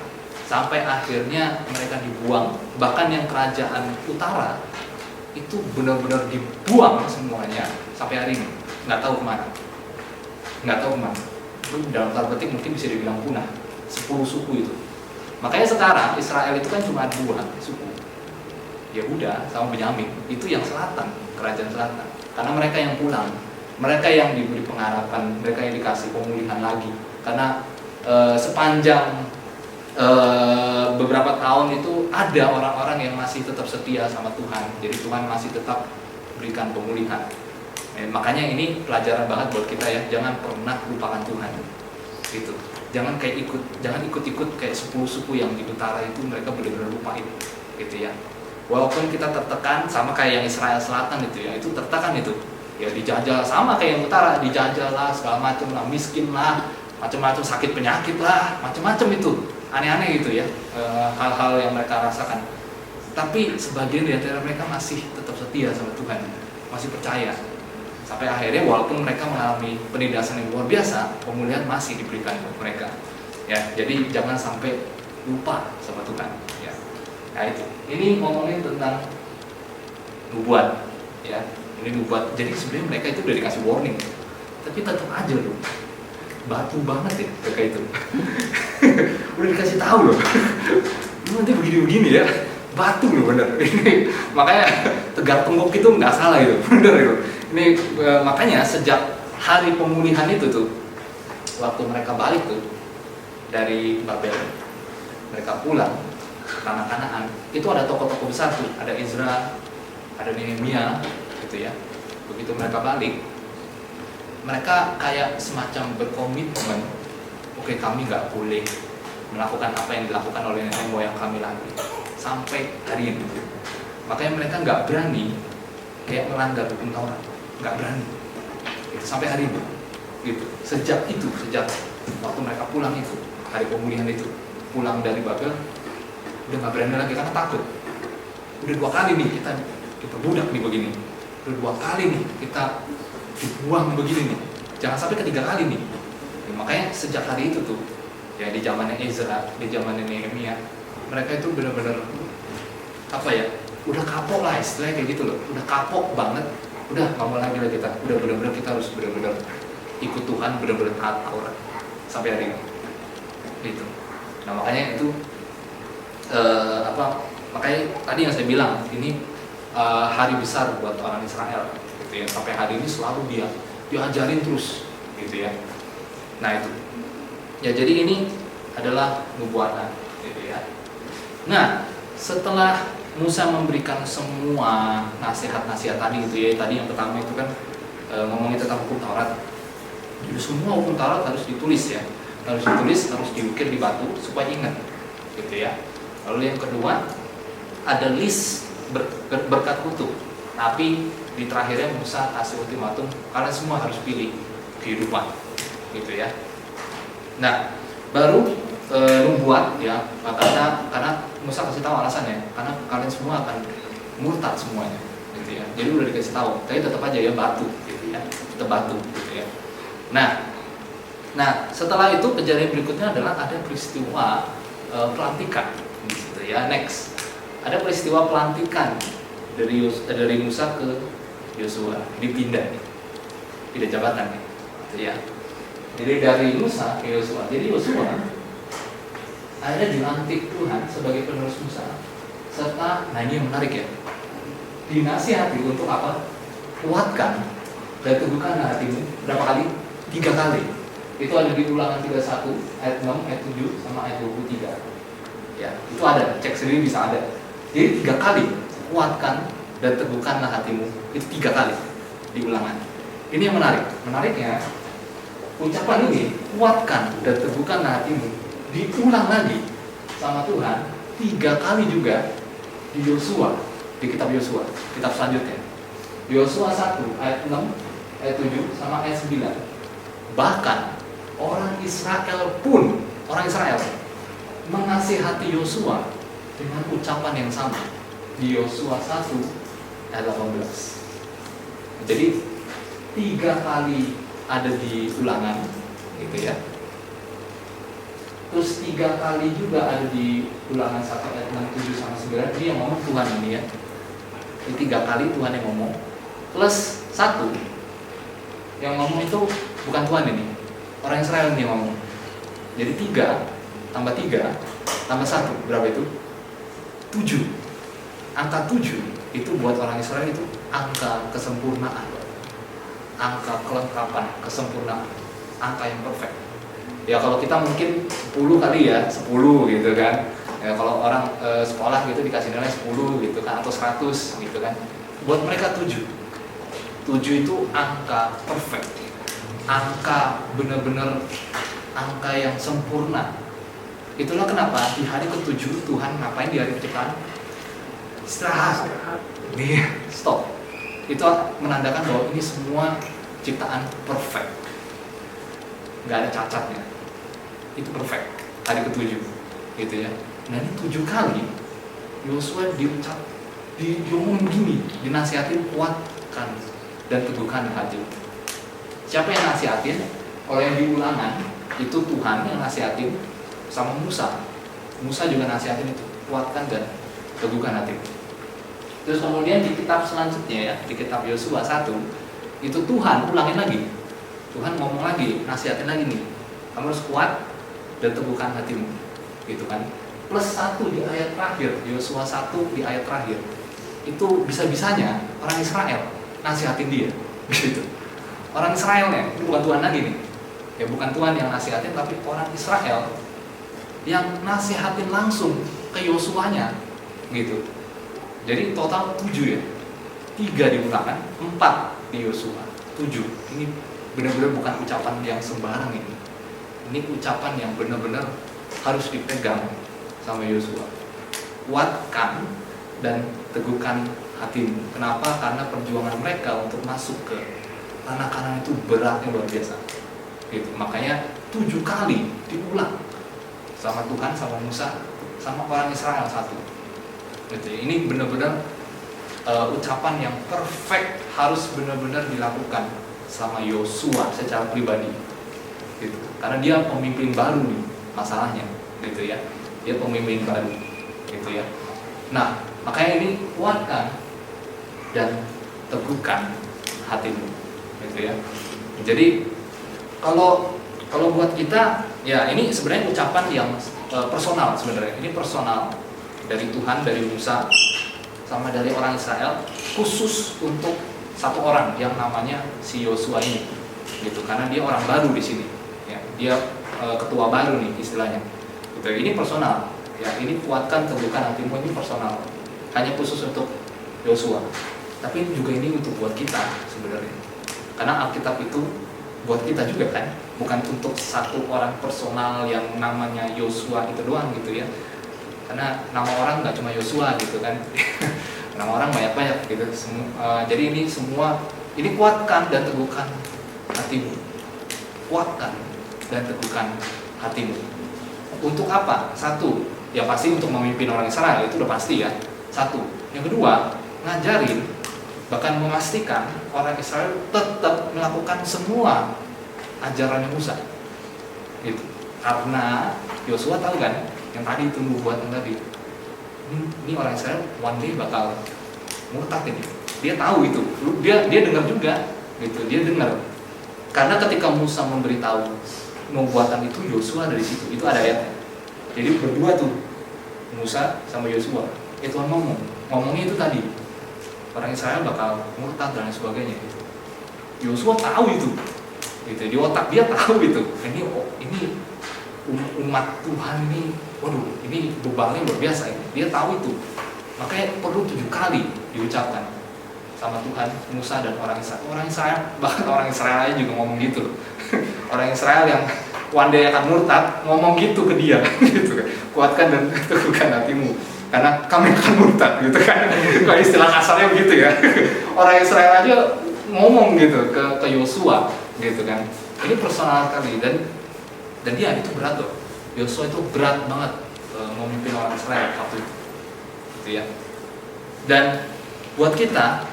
sampai akhirnya mereka dibuang, bahkan yang kerajaan utara itu benar-benar dibuang semuanya sampai hari ini, nggak tahu kemana. Dalam tanda petik mungkin bisa dibilang punah, 10 suku itu. Makanya sekarang Israel itu kan cuma 2 suku, Yehuda sama Benyamin, itu yang selatan, kerajaan selatan. Karena mereka yang pulang, mereka yang diberi pengharapan, mereka yang dikasih pemulihan lagi. Karena sepanjang beberapa tahun itu ada orang-orang yang masih tetap setia sama Tuhan. Jadi Tuhan masih tetap berikan pemulihan. Makanya ini pelajaran banget buat kita ya. Jangan pernah lupakan Tuhan. Gitu. Jangan ikut-ikut kayak 10 suku yang di utara itu, mereka benar-benar lupain. Gitu ya. Walaupun kita tertekan sama kayak yang Israel Selatan itu ya, itu tertekan itu. Ya dijajah sama kayak yang utara, dijajah lah segala macam lah, miskin lah, macam-macam, sakit penyakit lah, macam-macam itu. Aneh-aneh gitu ya, hal-hal yang mereka rasakan. Tapi sebagian di antara mereka masih tetap setia sama Tuhan, masih percaya. Sampai akhirnya walaupun mereka mengalami penindasan yang luar biasa, pemulihan masih diberikan buat mereka. Ya, jadi jangan sampai lupa sama Tuhan. Ya. Nah itu, ini ngomongin tentang nubuat. Ya, ini nubuat. Jadi sebenarnya mereka itu udah dikasih warning, tapi tetap aja loh. Batu banget ya mereka itu. Udah dikasih tahu loh. Lu nanti begini-begini ya. Batu loh bener. Ini makanya Tegar Tengkuk itu nggak salah itu, bener itu. Ini makanya sejak hari pemulihan itu tuh, waktu mereka balik tuh dari Babel, mereka pulang ke tanah Kanaan, itu ada tokoh-tokoh besar tuh, ada Ezra, ada Nehemia, gitu ya. Begitu mereka balik, mereka kayak semacam berkomitmen, oke, kami nggak boleh melakukan apa yang dilakukan oleh nenek moyang kami lagi sampai hari ini. Makanya mereka nggak berani kayak melanggar hukum Taurat, nggak berani. Gitu, sampai hari ini. Gitu. Sejak waktu mereka pulang itu, hari pemulihan itu, pulang dari Babel, udah nggak berani lagi karena takut. Udah 2 kali nih kita diperbudak nih begini. Udah 2 kali nih kita dibuang begini nih, jangan sampai ketiga kali nih. Ya, makanya sejak hari itu tuh, ya di zamannya Ezra, di zamannya Nehemia, mereka itu benar-benar apa ya, udah kapok lah istilahnya kayak gitu loh, udah kapok banget, udah nggak mau lagi lah kita, udah benar-benar kita harus benar-benar ikut Tuhan, benar-benar taat Taurat sampai hari ini. Gitu. Nah makanya itu makanya tadi yang saya bilang ini hari besar buat orang Israel, gitu ya. Sampai hari ini selalu dia diajarin terus, gitu ya. Nah itu. Ya jadi ini adalah nubuatan, gitu ya. Nah setelah Musa memberikan semua nasihat-nasihat tadi, gitu ya. Tadi yang pertama itu kan ngomongin tentang hukum Taurat. Jadi semua hukum Taurat harus ditulis ya, harus ditulis, harus diukir di batu supaya ingat, gitu ya. Lalu yang kedua ada list berkat kutuk, tapi di terakhirnya Musa kasih ultimatum, kalian semua harus pilih kehidupan, gitu ya. Nah baru nubuat ya, karena Musa kasih tahu alasannya, karena kalian semua akan murtad semuanya, gitu ya. Jadi udah dikasih tahu, tapi tetap aja ya batu, gitu ya, tetap batu, gitu ya. Nah setelah itu kejadian berikutnya adalah ada peristiwa pelantikan, gitu ya. Next ada peristiwa pelantikan dari Musa ke Yosua, dipindah jabatan nih, gitu ya. Jadi dari Musa ke Yosua. Jadi Yosua ada dilantik Tuhan sebagai penerus Musa, serta, nah ini yang menarik ya, dinasihati untuk apa? Kuatkan dan teguhkan hatimu. Berapa kali? 3 kali. Itu ada di Ulangan 31 ayat 6, ayat 7 sama ayat 23. Ya, itu ada, cek sendiri bisa ada. Jadi 3 kali, kuatkan dan teguhkanlah hatimu. Itu 3 kali di Ulangan. Ini yang menarik. Menariknya, ucapan ini, kuatkan dan teguhkanlah hatimu, diulang lagi sama Tuhan 3 kali juga di Yosua, di kitab Yosua, kitab selanjutnya. Yosua 1 ayat 6, ayat 7 sama ayat 9. Bahkan orang Israel menasihati Yosua dengan ucapan yang sama di Yosua 1 ayat 18. Jadi 3 kali ada di Ulangan, gitu ya. Terus 3 kali juga ada di Ulangan 1 ayat 6, 7 sama 9. Ini yang ngomong Tuhan ini ya. Ini 3 kali Tuhan yang ngomong, plus 1 yang ngomong itu bukan Tuhan ini, orang Israel yang ngomong. Jadi 3 tambah 3 tambah 1 berapa itu? 7. Angka 7 itu buat orang Israel itu angka kesempurnaan, angka kelengkapan, kesempurnaan, angka yang perfect. Ya kalau kita mungkin 10 kali ya, 10 gitu kan. Ya kalau orang sekolah gitu dikasih nilai 10 gitu kan, atau 100 gitu kan. Buat mereka 7 itu angka perfect, angka benar-benar angka yang sempurna. Itulah kenapa di hari ke-7 Tuhan ngapain di hari penciptaan? Istirahat. Nih, stop. Itu menandakan bahwa ini semua ciptaan perfect, nggak ada cacatnya. Itu perfect hari ke-7, gitu ya. Nah ini 7 kali Yosua diomongin gini, dinasihatin kuatkan dan teguhkan hati. Siapa yang nasihatin? Kalau yang di Ulangan itu Tuhan yang nasihatin sama Musa. Musa juga nasihatin itu, kuatkan dan teguhkan hati. Terus kemudian di kitab selanjutnya ya, di kitab Yosua 1 itu Tuhan ulangin lagi. Tuhan ngomong lagi, nasihatin lagi nih. Kamu harus kuat dan teguhkan hatimu, gitu kan. Plus 1 di ayat terakhir, Yosua 1 di ayat terakhir. Itu bisa-bisanya orang Israel nasihatin dia, gitu. Orang Israelnya, ini bukan Tuhan lagi nih. Ya bukan Tuhan yang nasihatin, tapi orang Israel yang nasihatin langsung ke Yosuanya, gitu. Jadi total 7 ya. 3 di Ulangan, 4 di Yosua, 7. Ini benar-benar bukan ucapan yang sembarang ini. Ini ucapan yang benar-benar harus dipegang sama Yosua. Kuatkan dan teguhkan hatimu. Kenapa? Karena perjuangan mereka untuk masuk ke tanah Kanaan itu beratnya luar biasa. Gitu. Makanya 7 kali diulang sama Tuhan, sama Musa, sama orang Israel 1. Gitu. Ini benar-benar ucapan yang perfect, harus benar-benar dilakukan sama Yosua secara pribadi. Gitu. Karena dia pemimpin baru nih masalahnya, gitu ya. Dia pemimpin baru, gitu ya. Nah, makanya ini kuatkan dan teguhkan hatimu, gitu ya. Jadi Kalau buat kita, ya ini sebenarnya ucapan yang personal sebenarnya. Ini personal dari Tuhan, dari Musa, sama dari orang Israel, khusus untuk satu orang yang namanya si Yosua ini, gitu. Karena dia orang baru di sini, ya. Dia ketua baru nih istilahnya. Gitu. Ini personal, ya. Ini kuatkan teguhkan hatimu, ini personal, hanya khusus untuk Yosua. Tapi juga ini untuk buat kita sebenarnya. Karena Alkitab itu buat kita juga kan, bukan untuk satu orang personal yang namanya Yosua itu doang gitu ya. Karena nama orang nggak cuma Yosua gitu kan, nama orang banyak gitu. Jadi ini semua, ini kuatkan dan teguhkan hatimu, kuatkan dan teguhkan hatimu. Untuk apa? Satu, ya pasti untuk memimpin orang Israel, itu udah pasti ya. Satu. Yang kedua, ngajarin, bahkan memastikan orang Israel tetap melakukan semua ajarannya Musa, gitu. Karena Yosua tahu kan, yang tadi itu nubuatan tadi, ini orang Israel one day bakal murtad ini. Dia tahu itu, dia dengar juga, gitu. Dia dengar. Karena ketika Musa memberitahu nubuatan itu, Yosua dari situ, itu ada ayatnya. Jadi berdua tuh, Musa sama Yosua. Ya Tuhan ngomongnya itu tadi, orang Israel bakal murtad dan sebagainya. Yosua tahu itu, gitu. Di otak dia tahu itu. Ini umat Tuhan ini, waduh, ini bebannya luar biasa ini. Dia tahu itu. Makanya perlu 7 kali diucapkan sama Tuhan, Musa dan orang Israel. Orang Israel, bahkan orang Israel aja juga ngomong gitu. Orang Israel yang one day akan murtad ngomong gitu ke dia, gitu kan. Kuatkan dan teguhkan hatimu, karena kami akan murtad, gitu kan. Kalau istilah kasarnya begitu ya. Orang Israel aja ngomong gitu ke Yosua, gitu kan. Ini personal kali, dan dia itu berat loh. Yosua itu berat banget memimpin orang Israel waktu itu, gitu ya. Dan buat kita,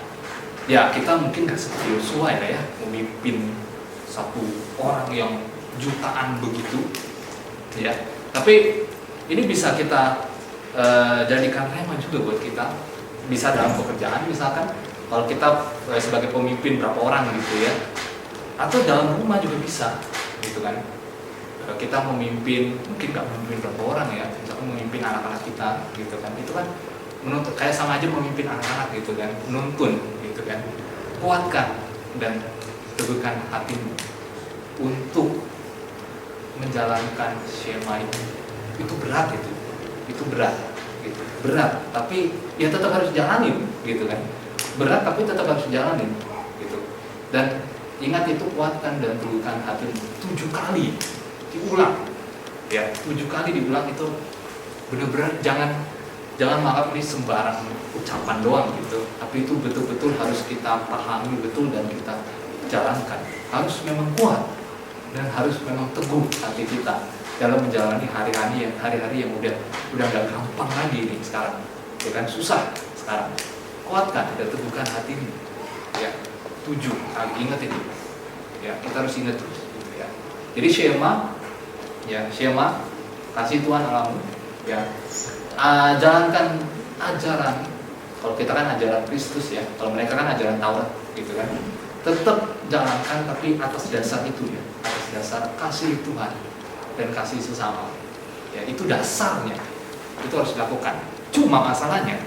ya kita mungkin nggak seperti Yosua ya, memimpin satu orang yang jutaan begitu, ya. Tapi ini bisa kita jadikan rema juga buat kita. Bisa dalam pekerjaan misalkan, kalau kita sebagai pemimpin berapa orang gitu ya, atau dalam rumah juga bisa, gitu kan. Kita memimpin, mungkin nggak memimpin berapa orang ya, misalkan memimpin anak-anak kita, gitu kan. Itu kan menuntut, kayak sama aja memimpin anak-anak gitu kan, menuntun, gitu kan. Kuatkan dan teguhkan hatimu untuk menjalankan Shema itu berat itu berat, gitu. Berat, tapi ya tetap harus jalanin, gitu kan. Berat tapi tetap harus jalanin, gitu. Dan ingat itu, kuatkan dan teguhkan hatimu 7 kali diulang, ya 7 kali diulang. Itu benar-benar jangan menganggap ini sembarang ucapan doang gitu, tapi itu betul-betul harus kita pahami betul dan kita jalankan. Harus memang kuat dan harus memang teguh hati kita dalam menjalani hari-hari yang udah nggak gampang lagi nih sekarang, ya kan, susah sekarang. Kuatkan dan teguhkan hatimu, ya 7 kali. Ingat itu, ya kita harus ingat terus, gitu ya. Jadi Shema, kasih Tuhan Allahmu, ya. Jalankan ajaran. Kalau kita kan ajaran Kristus ya, kalau mereka kan ajaran Taurat, gitu kan. Tetap jalankan, tapi atas dasar itu ya, atas dasar kasih Tuhan dan kasih sesama. Ya, itu dasarnya, itu harus dilakukan. Cuma masalahnya,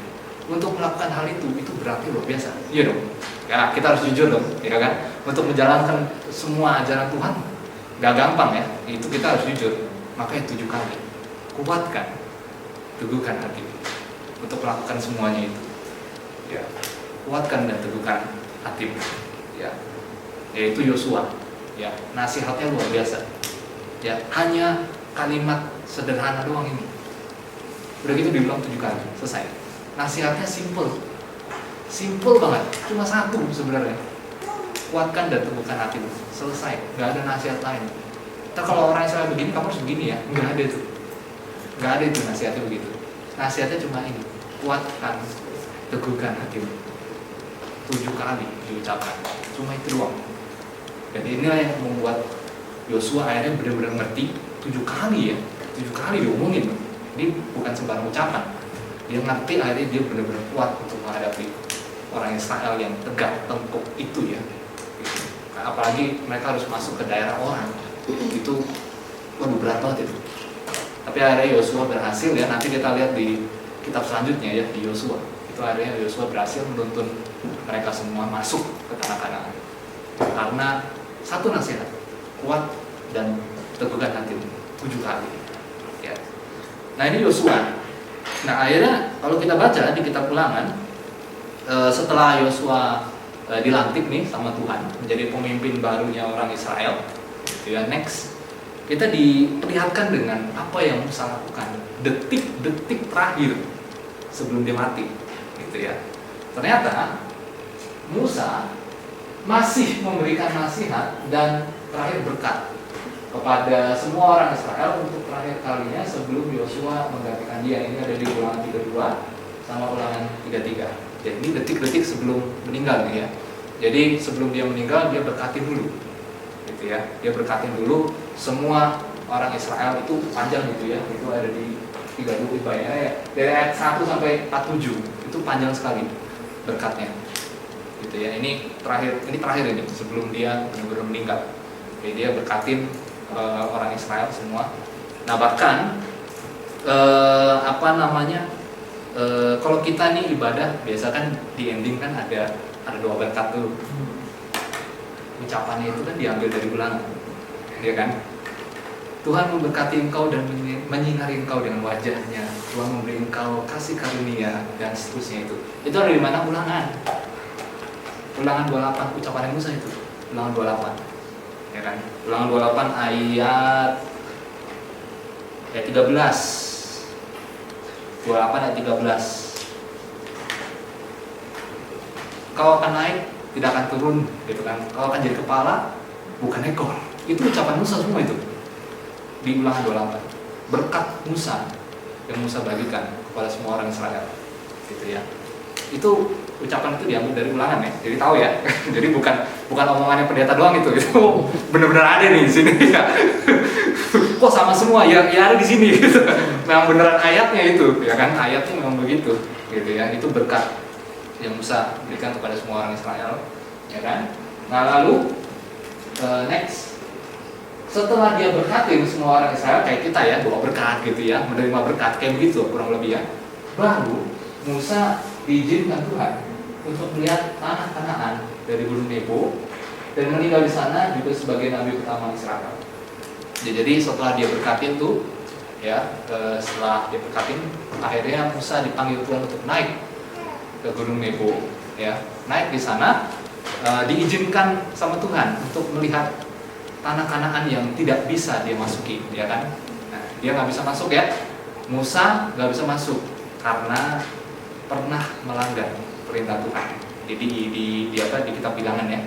untuk melakukan hal itu berarti luar biasa, iya dong. Ya kita harus jujur dong, ya kan. Untuk menjalankan semua ajaran Tuhan gak gampang ya, itu kita harus jujur. Makanya 7 kali, kuatkan, teguhkan hati untuk melakukan semuanya itu, ya. Kuatkan dan teguhkan hatimu, ya. Yaitu Yosua, ya. Nasihatnya luar biasa, ya. Hanya kalimat sederhana doang ini, udah gitu dibilang 7 kali, selesai. Nasihatnya simple banget, cuma satu sebenarnya. Kuatkan dan teguhkan hatimu, selesai. Gak ada nasihat lain. Ntar kalau orang Israel begini, kamu harus begini ya, gak ada itu. Gak ada itu nasihatnya begitu. Nasihatnya cuma ini, kuatkan, teguhkan hatimu. 7 kali diucapkan, cuma itu doang. Dan inilah yang membuat Yosua akhirnya benar-benar ngerti. 7 kali ya, 7 kali diomongin. Ini bukan sembarang ucapan. Dia ngerti, akhirnya dia benar-benar kuat untuk menghadapi orang Israel yang tegak tengkuk itu ya. apalagi mereka harus masuk ke daerah orang, itu waduh berat banget itu. Tapi akhirnya Yosua berhasil ya, nanti kita lihat di kitab selanjutnya ya, di Yosua itu akhirnya Yosua berhasil menuntun mereka semua masuk ke tanah Kanaan karena satu nasihat, kuat dan teguhkan hatimu 7 kali ya. Nah ini Yosua. Nah akhirnya kalau kita baca di kitab Ulangan, setelah Yosua dilantik nih sama Tuhan menjadi pemimpin barunya orang Israel gitu ya, next kita diperlihatkan dengan apa yang Musa lakukan detik-detik terakhir sebelum dia mati gitu ya. Ternyata Musa masih memberikan nasihat dan terakhir berkat kepada semua orang Israel untuk terakhir kalinya sebelum Yosua menggantikan dia. Ini ada di Ulangan 32 sama Ulangan 33. Jadi ini detik-detik sebelum meninggal nih ya. Jadi sebelum dia meninggal dia berkatin dulu gitu ya. Dia berkatin dulu semua orang Israel, itu panjang gitu ya. Itu ada di 32 ya. Dari ayat 1 sampai 47 itu panjang sekali berkatnya. Gitu ya. Ini terakhir ini sebelum dia benar-benar meninggal. Jadi dia berkatin orang Israel semua. Nah bahkan kalau kita nih ibadah biasa kan di ending kan ada doa berkat tuh. Ucapannya itu kan diambil dari Ulangan, ya kan? Tuhan memberkati engkau dan menyinari engkau dengan wajahnya. Tuhan memberi engkau kasih karunia dan seterusnya itu. Itu ada di mana? Ulangan. Ulangan 28 ucapan Musa itu. Ulangan 28. Ya kan? Ulangan 28 ayat 13. 28 ayat 13. Kau akan naik, tidak akan turun, gitu kan? Kau akan jadi kepala, bukan ekor. Itu ucapan Musa semua itu. Di Ulangan 28. Berkat Musa yang Musa bagikan kepada semua orang Israel. Gitu ya. Itu ucapan itu diambil dari Ulangan ya. Jadi tahu ya. Jadi bukan omongannya pendeta doang itu. Itu benar-benar ada nih di sini ya. Kok sama semua ya ada di sini gitu. Memang beneran ayatnya itu, ya kan? Ayatnya memang begitu, gitu ya. Itu berkat yang Musa berikan kepada semua orang Israel, ya kan? Nah lalu next, setelah dia berkatin semua orang Israel kayak kita ya, doa berkat gitu ya, menerima berkat kayak begitu kurang lebih ya. Baru Musa diizinkan Tuhan untuk melihat tanah Kanaan dari Gunung Nebo dan meninggal di sana juga sebagai nabi pertama Israel. Jadi setelah dia berkatin tuh, ya setelah dia berkatin, akhirnya Musa dipanggil Tuhan untuk naik ke Gunung Nebo, ya naik di sana, diizinkan sama Tuhan untuk melihat tanah Kanaan yang tidak bisa dia masuki, ya kan? Nah, dia nggak bisa masuk ya, Musa nggak bisa masuk karena pernah melanggar perintah Tuhan. Jadi di kitab Bilangan ya,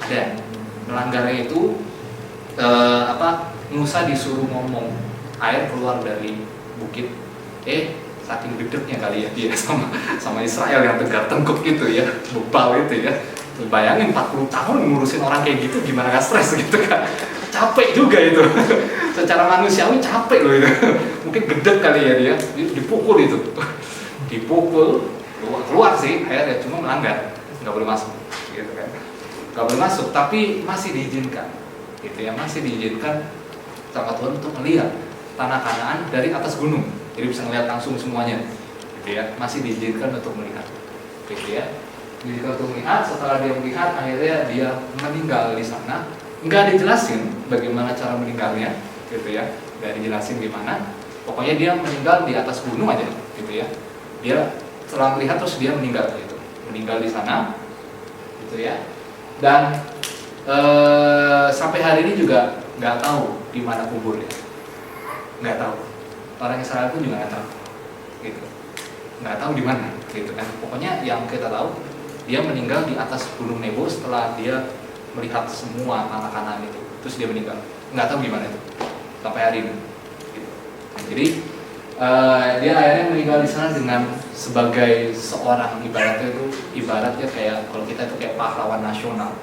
dan melanggarnya itu Musa disuruh ngomong air keluar dari bukit, saking gedeknya kali ya dia sama Israel yang tegar tengkuk gitu ya, bebal itu ya. Bayangin 40 tahun ngurusin orang kayak gitu, gimana gak stres gitu kan. Capek juga itu. Secara manusiawi capek loh itu. Mungkin gedek kali ya dia, dipukul itu. Dipukul, keluar sih airnya, cuma melanggar, nggak boleh masuk gitu kan. Nggak boleh masuk, tapi masih diizinkan gitu ya, masih diizinkan sama Tuhan untuk melihat tanah Kanaan dari atas gunung. Jadi bisa melihat langsung semuanya, gitu ya. Masih diizinkan untuk melihat, gitu ya. Diizinkan untuk melihat. Setelah dia melihat, akhirnya dia meninggal di sana. Enggak dijelasin bagaimana cara meninggalnya, gitu ya. Enggak dijelasin gimana. Pokoknya dia meninggal di atas gunung aja, gitu ya. Dia setelah melihat terus dia meninggal, gitu. Meninggal di sana, gitu ya. Dan sampai hari ini juga nggak tahu di mana kuburnya, nggak tahu. Orang Israel pun juga nggak tahu, gitu, nggak tahu di mana, gitu kan. Pokoknya yang kita tahu dia meninggal di atas Gunung Nebo setelah dia melihat semua tanah Kanaan itu, terus dia meninggal, nggak tahu gimana itu sampai hari ini. Gitu. Nah, jadi dia akhirnya meninggal di sana dengan sebagai seorang ibaratnya kayak kalau kita itu kayak pahlawan nasional,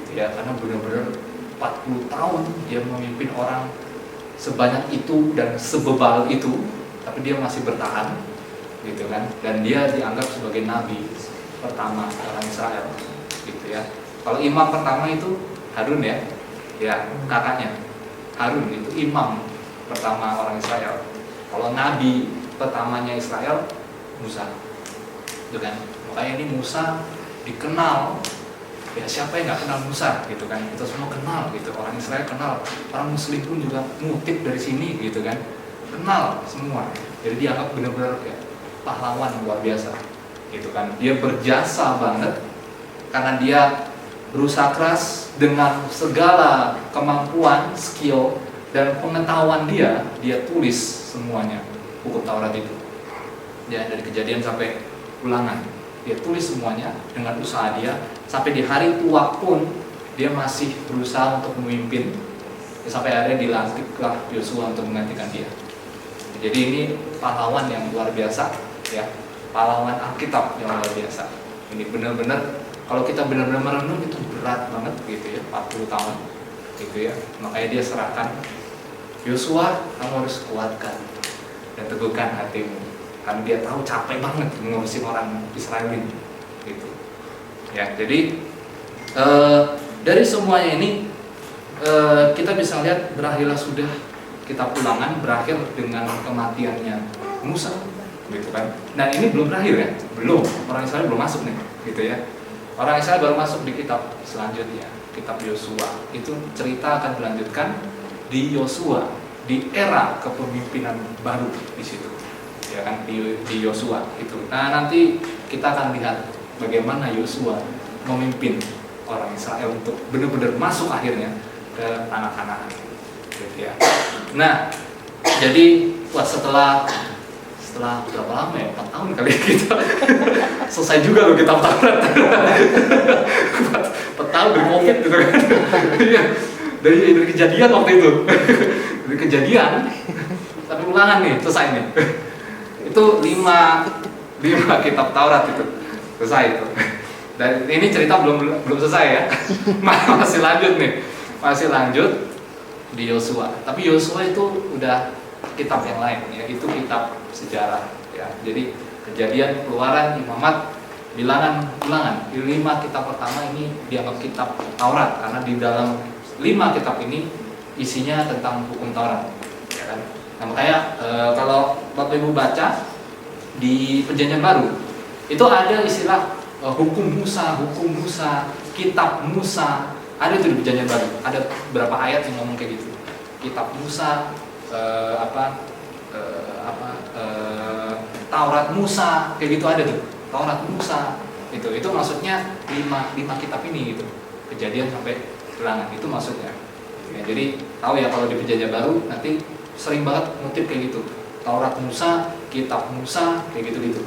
gitu ya, karena benar-benar 40 tahun dia memimpin orang sebanyak itu dan sebebal itu, tapi dia masih bertahan, gitu kan. Dan dia dianggap sebagai nabi pertama orang Israel, gitu ya. Kalau imam pertama itu Harun ya, kakaknya. Harun itu imam pertama orang Israel. Kalau nabi pertamanya Israel, Musa. Gitu kan? Makanya ini Musa dikenal. Ya siapa yang nggak kenal Musa gitu kan? Kita semua kenal gitu. Orang Israel kenal. Orang Muslim pun juga ngutip dari sini gitu kan. Kenal semua. Jadi dianggap benar-benar ya, pahlawan luar biasa. Gitu kan? Dia berjasa banget karena dia berusaha keras dengan segala kemampuan, skill dan pengetahuan dia tulis semuanya buku Taurat itu. Ya dari Kejadian sampai Ulangan, dia tulis semuanya dengan usaha dia. Sampai di hari tua pun dia masih berusaha untuk memimpin. Ya, sampai akhirnya dilantiklah Yosua untuk menggantikan dia. Jadi ini pahlawan yang luar biasa, ya, pahlawan Alkitab yang luar biasa. Ini benar-benar kalau kita benar-benar merenung itu berat banget gitu ya, 40 tahun gitu ya. Makanya dia serahkan, Yosua kamu harus kuatkan dan teguhkan hatimu, karena dia tahu capek banget mengurusin orang Israel ini gitu. Ya, jadi dari semuanya ini kita bisa lihat berakhirlah sudah kitab Ulangan berakhir dengan kematiannya Musa gitu kan. Nah, ini belum berakhir ya, belum, orang Israel belum masuk nih gitu ya. Orang Israel baru masuk di kitab selanjutnya, kitab Yosua. Itu cerita akan dilanjutkan di Yosua, di era kepemimpinan baru di situ, ya kan, di Yosua itu. Nah, nanti kita akan lihat bagaimana Yosua memimpin orang Israel untuk benar-benar masuk akhirnya ke tanah Kanaan, gitu ya. Nah, jadi setelah berapa lama ya? 4 tahun kali kita selesai juga loh kitab Taurat. 4 tahun dari COVID gitu kan. dari Kejadian waktu itu. Dari Kejadian sampai Ulangan nih, selesai nih. Itu 5 kitab Taurat itu selesai itu. Dan ini cerita belum selesai ya. Masih lanjut nih. Masih lanjut di Yosua. Tapi Yosua itu udah kitab yang lain ya, itu kitab sejarah ya. Jadi Kejadian, Keluaran, Imamat, Bilangan, Ulangan, 5 kitab pertama ini dianggap kitab Taurat karena di dalam 5 kitab ini isinya tentang hukum Taurat, ya kan. Nah, makanya kalau Bapak Ibu baca di Perjanjian Baru itu ada istilah hukum Musa, kitab Musa, ada itu di Perjanjian Baru. Ada berapa ayat yang ngomong kayak gitu, kitab Musa, Taurat Musa, kayak gitu ada tuh, Taurat Musa, itu maksudnya 5 kitab ini gitu, Kejadian sampai Ulangan, itu maksudnya. Ya, jadi tahu ya kalau di Perjanjian Baru nanti sering banget ngutip kayak gitu, Taurat Musa, kitab Musa, kayak gitu.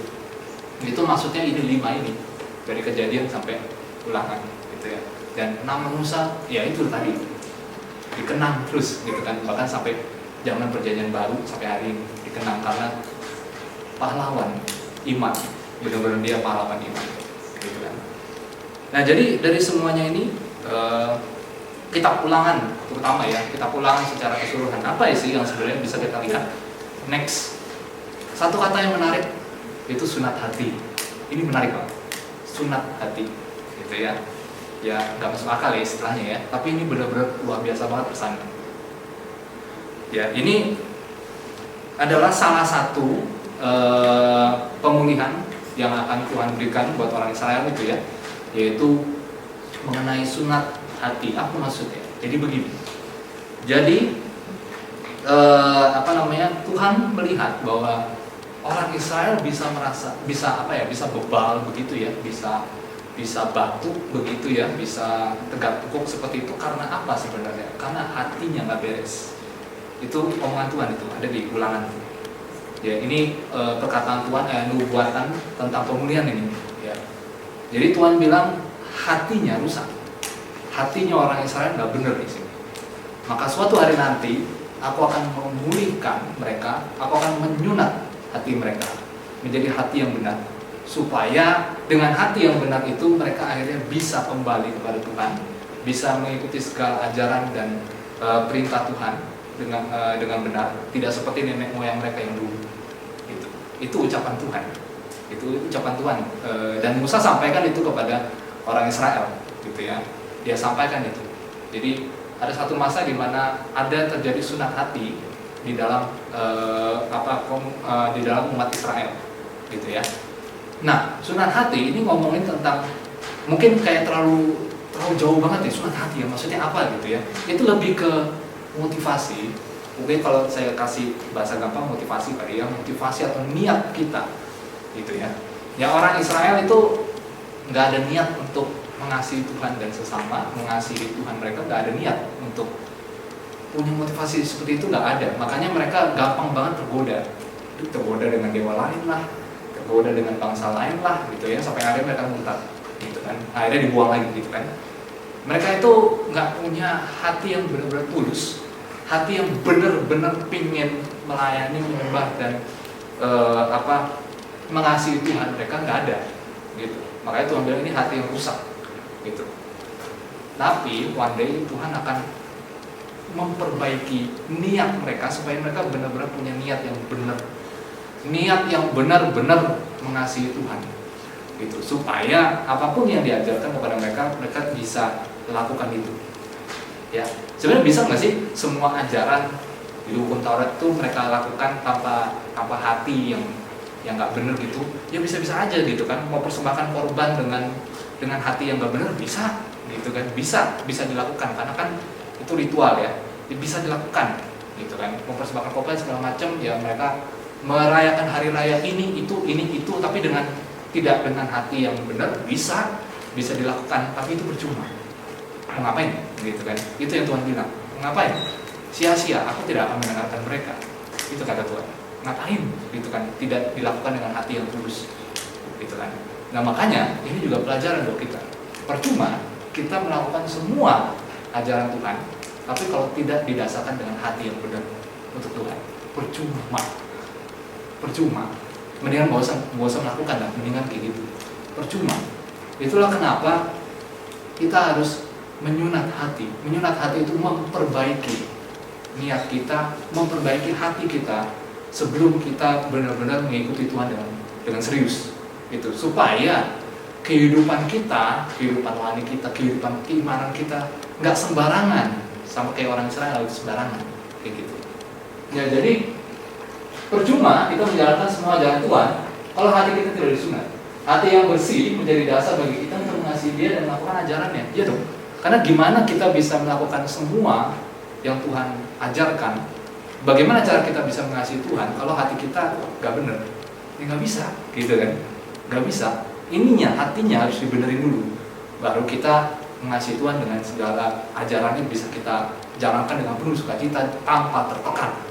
Itu maksudnya ini 5 ini dari Kejadian sampai Ulangan, gitu ya. Dan nama Musa, ya itu tadi dikenang terus, gitu kan, bahkan sampai zaman Perjanjian Baru sampai hari ini dikenang karena pahlawan iman, benar-benar dia pahlawan iman, gitu kan. Nah, jadi dari semuanya ini kitab Ulangan terutama ya, kitab Ulangan secara keseluruhan apa sih yang sebenarnya bisa kita lihat? Next, satu kata yang menarik itu sunat hati. Ini menarik banget, sunat hati, gitu ya. Ya nggak masuk akal ya istilahnya ya, tapi ini benar-benar luar biasa banget pesannya. Ya, ini adalah salah satu pemulihan yang akan Tuhan berikan buat orang Israel itu ya, yaitu mengenai sunat hati. Apa maksudnya? Jadi begini. Jadi Tuhan melihat bahwa orang Israel bisa bebal begitu ya, bisa batuk begitu ya, bisa tegak tengkuk seperti itu karena apa sebenarnya? Karena hatinya nggak beres. Itu omongan Tuhan, itu ada di Ulangan. Ya, ini perkataan Tuhan, nubuatan tentang pemulihan ini. Ya. Jadi Tuhan bilang hatinya rusak, hatinya orang Israel nggak benar di sini. Maka suatu hari nanti aku akan memulihkan mereka, aku akan menyunat hati mereka menjadi hati yang benar, supaya dengan hati yang benar itu mereka akhirnya bisa kembali kepada Tuhan, bisa mengikuti segala ajaran dan perintah Tuhan dengan benar, tidak seperti nenek moyang mereka yang dulu. Itu ucapan Tuhan, dan Musa sampaikan itu kepada orang Israel, gitu ya. Dia sampaikan itu. Jadi ada satu masa di mana ada terjadi sunat hati di dalam di dalam umat Israel, gitu ya. Nah, sunat hati ini ngomongin tentang, mungkin kayak terlalu jauh banget ya sunat hati ya, maksudnya apa gitu ya. Itu lebih ke motivasi. Mungkin kalau saya kasih bahasa gampang, motivasi kali ya, motivasi atau niat kita, gitu ya. Ya, orang Israel itu nggak ada niat untuk mengasihi Tuhan dan sesama, mengasihi Tuhan, mereka nggak ada niat untuk punya motivasi seperti itu, nggak ada. Makanya mereka gampang banget tergoda dengan dewa lain lah, tergoda dengan bangsa lain lah, gitu ya, sampai akhirnya mereka murtad, gitu kan. Akhirnya dibuang lagi, gitu kan. Mereka itu nggak punya hati yang benar-benar tulus, hati yang benar-benar pingin melayani, menyembah dan mengasihi Tuhan. Mereka nggak ada, gitu. Makanya Tuhan bilang ini hati yang rusak, gitu. Tapi one day Tuhan akan memperbaiki niat mereka supaya mereka benar-benar punya niat yang benar-benar mengasihi Tuhan, gitu. Supaya apapun yang diajarkan kepada mereka, mereka bisa lakukan itu. Ya, sebenarnya bisa nggak sih semua ajaran di hukum Taurat itu mereka lakukan tanpa hati yang nggak benar gitu? Ya bisa-bisa aja gitu kan. Mau persembahkan korban dengan hati yang nggak benar bisa, gitu kan? Bisa dilakukan karena kan itu ritual ya, bisa dilakukan, gitu kan. Mau persembahkan korban segala macam ya, mereka merayakan hari raya ini itu, tapi tidak dengan hati yang benar, bisa dilakukan, tapi itu percuma. Mau ngapain, gitu kan? Itu yang Tuhan bilang. Ngapain? Sia-sia, aku tidak akan mendengarkan mereka. Itu kata Tuhan. Ngapain, gitu kan? Tidak dilakukan dengan hati yang tulus, gitu kan? Nah, makanya ini juga pelajaran buat kita. Percuma kita melakukan semua ajaran Tuhan, tapi kalau tidak didasarkan dengan hati yang benar untuk Tuhan, percuma. Mendingan gak usah melakukan lah, mendingan kayak gitu. Percuma. Itulah kenapa kita harus menyunat hati. Menyunat hati itu memperbaiki niat kita, memperbaiki hati kita sebelum kita benar-benar mengikuti Tuhan dengan serius. Itu supaya kehidupan kita, kehidupan rohani kita, kehidupan keimanan kita nggak sembarangan, sama kayak orang Israel itu sembarangan, kayak gitu. Ya, jadi percuma kita menjalankan semua ajaran Tuhan kalau hati kita tidak disunat. Hati yang bersih menjadi dasar bagi kita untuk mengasihi Dia dan melakukan ajarannya. Iya dong. Karena gimana kita bisa melakukan semua yang Tuhan ajarkan? Bagaimana cara kita bisa mengasihi Tuhan kalau hati kita nggak benar? Ya nggak bisa, gitu kan? Nggak bisa. Hatinya harus dibenerin dulu. Baru kita mengasihi Tuhan dengan segala ajarannya bisa kita jalankan dengan penuh sukacita tanpa tertekan.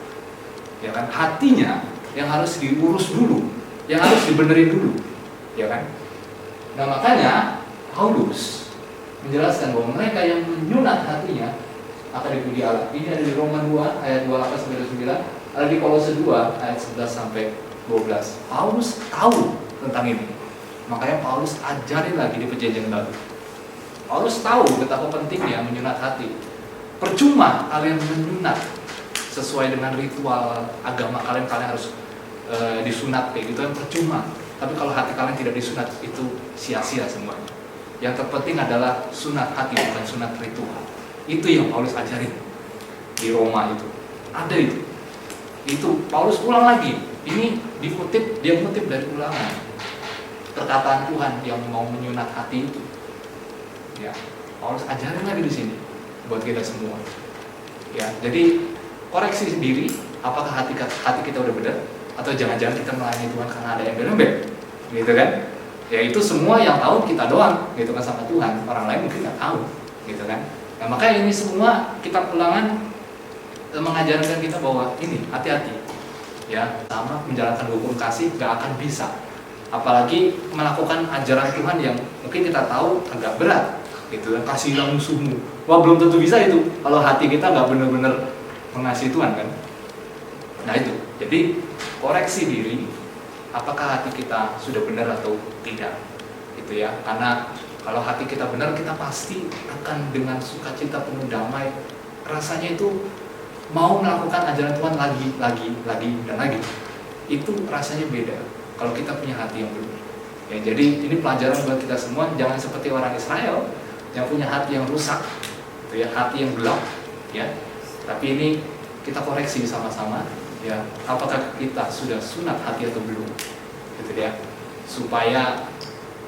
Ya kan? Hatinya yang harus diurus dulu, yang harus dibenerin dulu, ya kan? Nah, makanya Paulus menjelaskan bahwa mereka yang menyunat hatinya akan dipuji Allah. Ini ada di Roma 2 ayat 28 sampai 29, ada di Kolose 2 ayat 11 sampai 12. Paulus tahu tentang ini. Makanya Paulus ajarin lagi di perjanjian baru. Paulus tahu betapa pentingnya menyunat hati. Percuma kalian menyunat sesuai dengan ritual agama kalian harus disunat kayak gitu kan, percuma. Tapi kalau hati kalian tidak disunat, itu sia-sia semuanya. Yang terpenting adalah sunat hati, bukan sunat ritual. Itu yang Paulus ajarin di Roma itu. Ada itu. Itu Paulus ulang lagi. Ini dia mengutip dari Ulangan. Perkataan Tuhan yang mau menyunat hati itu. Ya, Paulus ajarin lagi di sini buat kita semua. Ya, jadi koreksi sendiri, apakah hati kita udah benar atau jangan-jangan kita melayani Tuhan karena ada yang embel-embel, gitu kan? Ya, itu semua yang tahu kita doang, gitu kan, sama Tuhan. Orang lain mungkin nggak tahu, gitu kan? Nah, makanya ini semua kitab Ulangan mengajarkan kita bahwa ini hati-hati, ya, sama menjalankan hukum kasih nggak akan bisa. Apalagi melakukan ajaran Tuhan yang mungkin kita tahu agak berat, gitu kan? Kasihilah musuhmu. Wah, belum tentu bisa itu kalau hati kita nggak benar-benar mengasihi Tuhan, kan? Nah, itu. Jadi koreksi diri, apakah hati kita sudah benar atau tidak, gitu ya. Karena kalau hati kita benar, kita pasti akan dengan sukacita penuh damai. Rasanya itu mau melakukan ajaran Tuhan lagi dan lagi. Itu rasanya beda kalau kita punya hati yang benar. Ya, jadi ini pelajaran buat kita semua. Jangan seperti orang Israel yang punya hati yang rusak, gitu gitu ya, hati yang gelap, ya. Tapi ini kita koreksi sama-sama, ya. Apakah kita sudah sunat hati atau belum, gitu ya. Supaya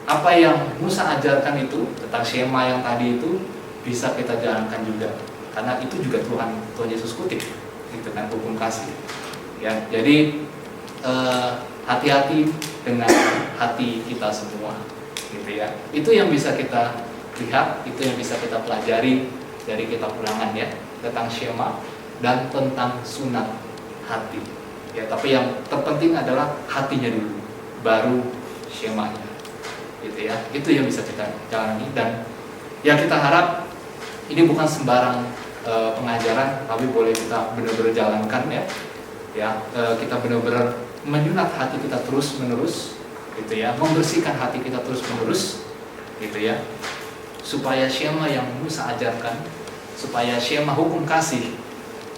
apa yang Musa ajarkan itu tentang skema yang tadi itu bisa kita jalankan juga, karena itu juga Tuhan Yesus kutip, gitu kan, hukum kasih, ya. Jadi hati-hati dengan hati kita semua, gitu ya. Itu yang bisa kita lihat, itu yang bisa kita pelajari dari kitab Ulangan, ya, tentang skema dan tentang sunat hati, ya. Tapi yang terpenting adalah hatinya dulu, baru skemanya, gitu ya. Itu yang bisa kita jalani, dan ya kita harap ini bukan sembarang pengajaran, tapi boleh kita benar-benar jalankan, ya. Kita benar-benar menyunat hati kita terus menerus, gitu ya, membersihkan hati kita terus menerus, gitu ya, supaya skema yang Musa ajarkan, supaya skema hukum kasih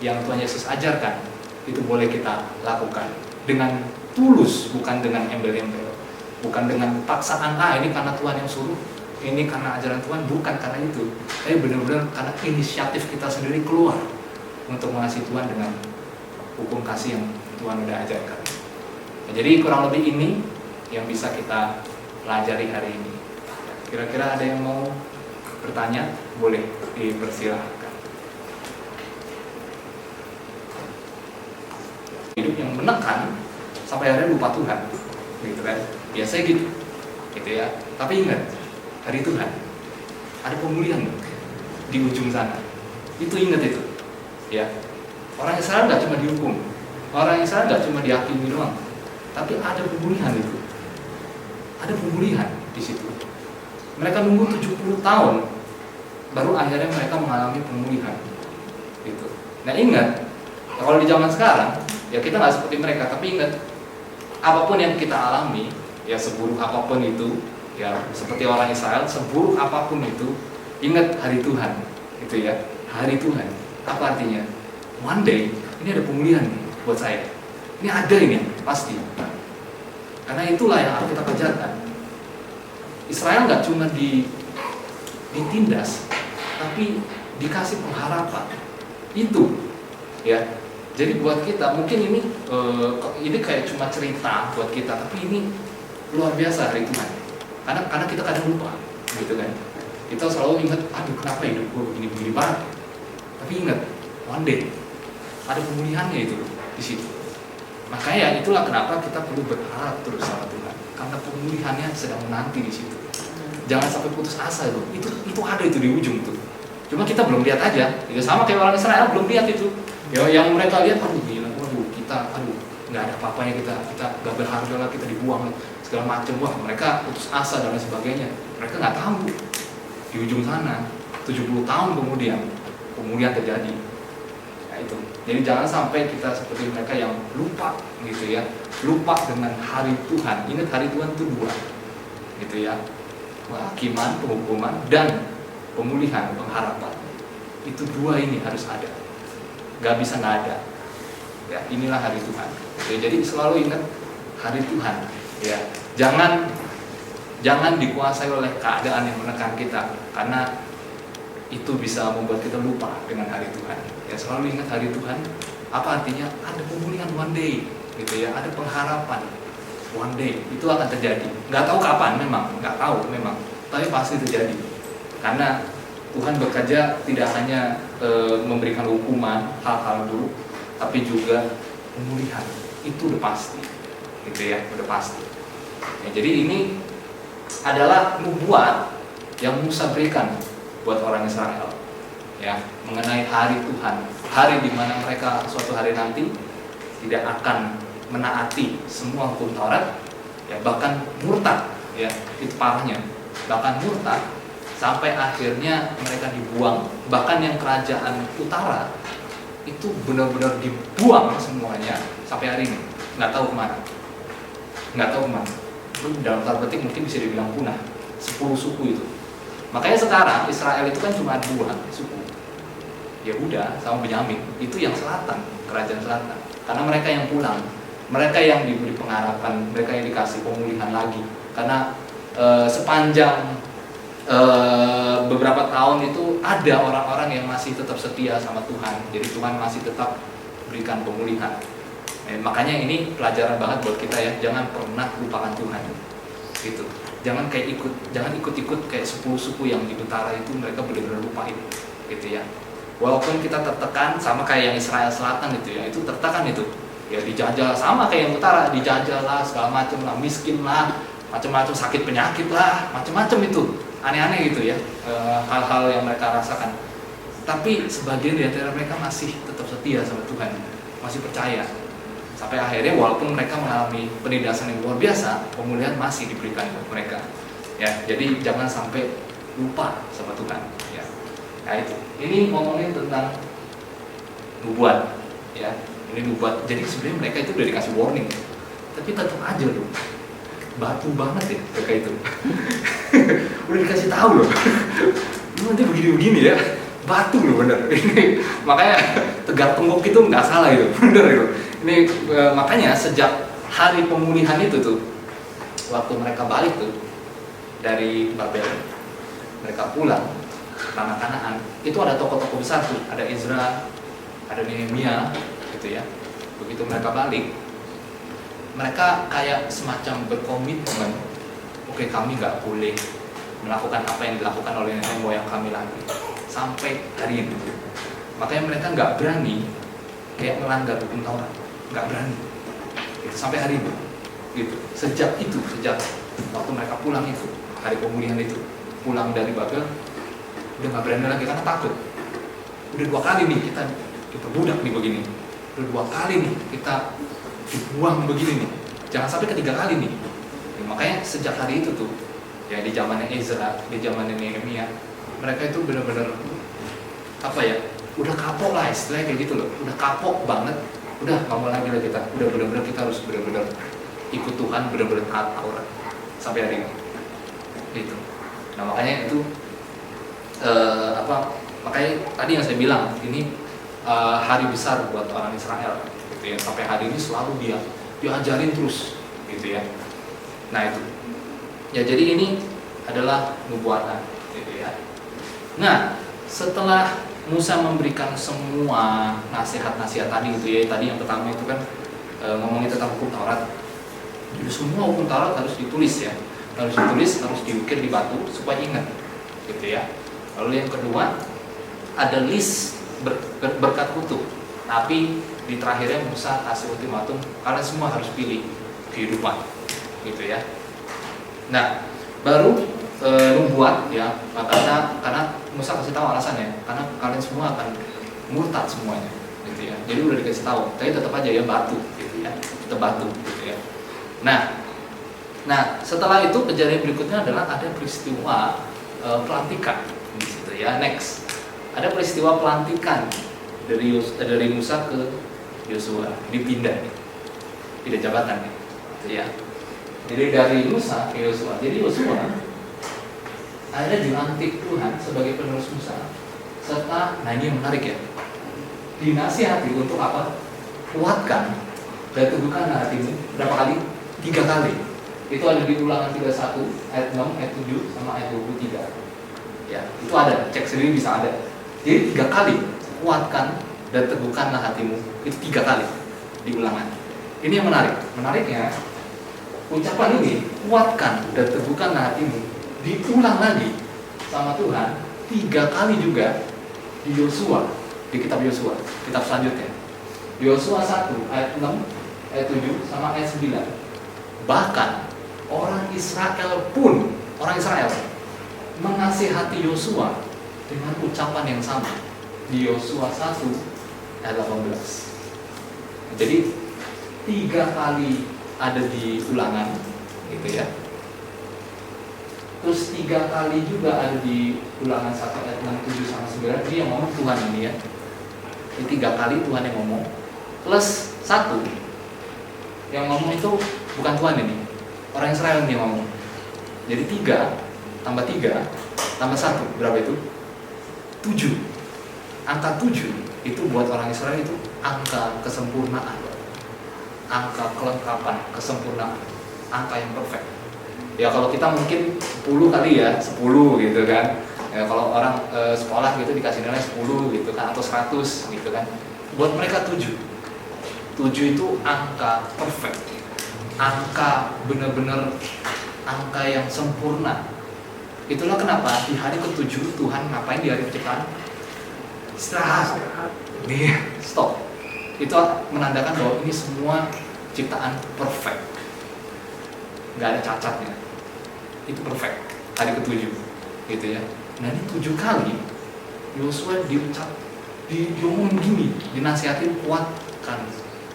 yang Tuhan Yesus ajarkan itu boleh kita lakukan dengan tulus, bukan dengan embel-embel, bukan dengan paksaan, ini karena Tuhan yang suruh, ini karena ajaran Tuhan, bukan karena itu, tapi benar-benar karena inisiatif kita sendiri keluar untuk mengasihi Tuhan dengan hukum kasih yang Tuhan sudah ajarkan. Jadi kurang lebih ini yang bisa kita pelajari hari ini. Kira-kira ada yang mau bertanya? Boleh dipersilahkan. Hidup yang menekan sampai akhirnya lupa Tuhan, gitu kan? Biasanya gitu ya. Tapi ingat, hari Tuhan ada pemulihan di ujung sana. Itu ingat itu, ya. Orang Israel nggak cuma dihukum, orang Israel nggak cuma dihakimi doang, tapi ada pemulihan itu. Ada pemulihan di situ. Mereka nunggu 70 tahun baru akhirnya mereka mengalami pemulihan. Gitu. Nah ingat, kalau di zaman sekarang ya kita nggak seperti mereka, tapi ingat, apapun yang kita alami, ya seburuk apapun itu, ya seperti orang Israel, seburuk apapun itu, ingat hari Tuhan, gitu ya. Hari Tuhan, apa artinya? One day ini ada pemulihan nih buat saya. Ini ada ini pasti. Karena itulah yang harus kita kerjakan. Israel nggak cuma ditindas, tapi dikasih pengharapan. Itu, ya. Jadi buat kita mungkin ini kayak cuma cerita buat kita, tapi ini luar biasa hari Tuhan. Karena kita kadang lupa, gitu kan. Kita selalu ingat, aduh kenapa hidup gue begini banget. Tapi ingat, one day ada pemulihannya itu di situ. Makanya itulah kenapa kita perlu berharap terus sama Tuhan, karena pemulihannya sedang menanti di situ. Jangan sampai putus asa itu. Itu ada itu di ujung tuh. Cuma kita belum lihat aja. Itu sama kayak orang Israel belum lihat itu. Ya, yang mereka lihat, aduh gila, kita nggak ada apa-apanya, kita nggak berharga lah, kita dibuang segala macam. Wah, mereka putus asa dan lain sebagainya. Mereka nggak tahu di ujung sana 70 tahun kemudian pemulihan terjadi. Itu. Jadi jangan sampai kita seperti mereka yang lupa, gitu ya, lupa dengan hari Tuhan. Ingat hari Tuhan itu dua, gitu ya, penghakiman, penghukuman, dan pemulihan, pengharapan. Itu dua ini harus ada, gak bisa nggak ada. Ya, inilah hari Tuhan. Jadi selalu ingat hari Tuhan. Ya, jangan dikuasai oleh keadaan yang menekan kita, karena itu bisa membuat kita lupa dengan hari Tuhan. Ya, selalu ingat hari Tuhan. Apa artinya? Ada pemulihan one day, gitu ya. Ada pengharapan one day. Itu akan terjadi. Nggak tahu kapan, memang nggak tahu, memang. Tapi pasti terjadi. Karena Tuhan bekerja tidak hanya memberikan hukuman hal-hal buruk, tapi juga pemulihan. Itu udah pasti, gitu ya, udah pasti. Ya, jadi ini adalah nubuat yang Musa berikan buat orang Israel, ya, mengenai hari Tuhan, hari di mana mereka suatu hari nanti tidak akan menaati semua hukum Taurat, ya, bahkan murtad, ya, itu parahnya, bahkan murtad sampai akhirnya mereka dibuang, bahkan yang kerajaan utara itu benar-benar dibuang semuanya sampai hari ini, nggak tahu kemana. Dalam tanda petik mungkin bisa dibilang punah, 10 suku itu. Makanya sekarang Israel itu kan cuma 2 suku, Yehuda sama Benyamin. Itu yang selatan, kerajaan selatan. Karena mereka yang pulang, mereka yang diberi pengharapan, mereka yang dikasih pemulihan lagi. Karena sepanjang beberapa tahun itu ada orang-orang yang masih tetap setia sama Tuhan. Jadi Tuhan masih tetap berikan pemulihan. Makanya ini pelajaran banget buat kita ya. Jangan pernah lupakan Tuhan. Gitu. Jangan ikut-ikut kayak suku-suku yang di utara itu mereka benar-benar lupain. Gitu ya. Walaupun kita tertekan sama kayak yang Israel Selatan itu ya, itu tertekan itu. Ya dijajah sama kayak yang utara, dijajah lah segala macam lah, miskin lah, macam-macam sakit penyakit lah, macam-macam itu. Aneh-aneh gitu ya, hal-hal yang mereka rasakan. Tapi sebagian di antara mereka masih tetap setia sama Tuhan, masih percaya. Sampai akhirnya walaupun mereka mengalami penindasan yang luar biasa, pemulihan masih diberikan buat mereka. Ya, jadi jangan sampai lupa sama Tuhan. Ya, nah itu. Ini ngomongin tentang nubuat. Ya, ini nubuat. Jadi sebenarnya mereka itu udah dikasih warning, tapi tetap aja loh. Batu banget ya mereka itu. Udah dikasih tahu loh. Lu nanti begini-begini ya. Batu loh bener. Ini makanya Tegar Tenggok itu nggak salah gitu. Bener itu. Ini makanya sejak hari pemulihan itu tuh, waktu mereka balik tuh dari Babel, mereka pulang ke tanah Kanaan, itu ada tokoh-tokoh besar tuh, ada Ezra, ada Nehemia, gitu ya. Begitu mereka balik, mereka kayak semacam berkomitmen, oke, kami nggak boleh melakukan apa yang dilakukan oleh nenek moyang kami lagi sampai hari ini. Makanya mereka nggak berani kayak melanggar hukum Taurat, nggak berani. Gitu, sampai hari ini. Gitu. Sejak waktu mereka pulang itu, hari pemulihan itu, pulang dari Babel, udah nggak berani lagi karena takut. Udah 2 kali nih kita budak nih begini. Udah 2 kali nih kita dibuang begini nih, jangan sampai ketiga kali nih. Ya, makanya sejak hari itu tuh, ya di zamannya Ezra, di zamannya Nehemia, mereka itu benar-benar apa ya, udah kapok lah istilahnya kayak gitu loh, udah kapok banget, udah nggak mau lagi lah kita, udah benar-benar kita harus benar-benar ikut Tuhan, benar-benar taat Taurat sampai hari ini. Gitu. Nah makanya itu makanya tadi yang saya bilang ini hari besar buat orang Israel. Gitu ya. Sampai hari ini selalu diajarin terus gitu ya. Nah itu ya, jadi ini adalah nubuatan gitu ya. Nah setelah Musa memberikan semua nasihat-nasihat tadi gitu ya, tadi yang pertama itu kan ngomongin tentang hukum Taurat. Jadi semua hukum Taurat harus ditulis ya, harus diukir di batu supaya ingat gitu ya. Lalu yang kedua ada list berkat kutub, tapi di terakhirnya Musa kasih ultimatum, kalian semua harus pilih kehidupan, gitu ya. Nah, baru nubuat ya, karena Musa kasih tahu alasannya, karena kalian semua akan murtad semuanya, gitu ya. Jadi udah dikasih tahu, tapi tetap aja ya batu, gitu ya, tetap batu, gitu ya. Nah, setelah itu kejadian berikutnya adalah ada peristiwa pelantikan, di situ ya. Next, ada peristiwa pelantikan dari Musa ke Yosua, dipindah jabatan gitu ya. Jadi dari Musa ke Yosua. Jadi Yosua akhirnya dilantik Tuhan sebagai penerus Musa. Serta, nah ini yang menarik ya, dinasihati untuk apa? Kuatkan dan teguhkan hatimu. Berapa kali? 3 kali. Itu ada di Ulangan 31 ayat 6, ayat 7 sama ayat 23. Ya, itu ada, cek sendiri bisa ada. Jadi 3 kali, kuatkan dan teguhkanlah hatimu. Itu 3 kali di Ulangan. Ini yang menarik. Menariknya, ucapan ini, kuatkan dan teguhkanlah hatimu, diulang lagi sama Tuhan 3 kali juga di Yosua, di kitab Yosua, kitab selanjutnya. Yosua 1 ayat 6, ayat 7 sama ayat 9. Bahkan orang Israel menasihati Yosua dengan ucapan yang sama di Yosua 1 ayat 18. Jadi 3 kali ada di Ulangan gitu ya. Terus 3 kali juga ada di Ulangan 1 ayat 6, 7 sama 9. Ini yang ngomong Tuhan ini ya. Ini 3 kali Tuhan yang ngomong. Plus 1 yang ngomong itu bukan Tuhan ini, orang Israel yang ngomong. Jadi 3 tambah 3 tambah 1 berapa itu? 7. Angka 7 itu buat orang Israel itu angka kesempurnaan, angka kelengkapan, kesempurnaan, angka yang perfect. Ya kalau kita mungkin 10 kali ya, 10 gitu kan. Ya, kalau orang sekolah gitu dikasih nilai 10 gitu kan, atau 100 gitu kan. Buat mereka 7. 7 itu angka perfect. Angka benar-benar angka yang sempurna. Itulah kenapa di hari ke-7 Tuhan ngapain di hari penciptaan? Istirahat. Nih, stop. Itu menandakan bahwa ini semua ciptaan perfect. Nggak ada cacatnya. Itu perfect. Hari ke-7 gitu ya. Nah ini 7 kali Yosua diomongin gini, dinasihatin kuatkan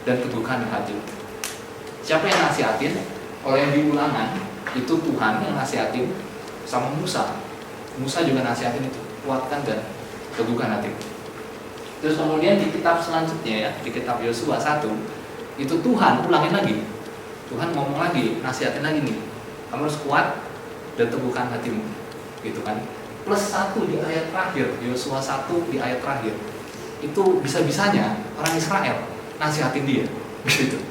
dan teguhkan hati. Siapa yang nasihatin? Kalau yang di Ulangan itu Tuhan yang nasihatin sama Musa. Musa juga nasihatin itu, kuatkan dan teguhkan hati. Terus kemudian di kitab selanjutnya ya, di kitab Yosua 1 itu Tuhan ulangin lagi. Tuhan ngomong lagi, nasihatin lagi nih. Kamu harus kuat dan teguhkan hatimu, gitu kan? Plus 1 di ayat terakhir, Yosua 1 di ayat terakhir. Itu bisa-bisanya orang Israel nasihatin dia, gitu.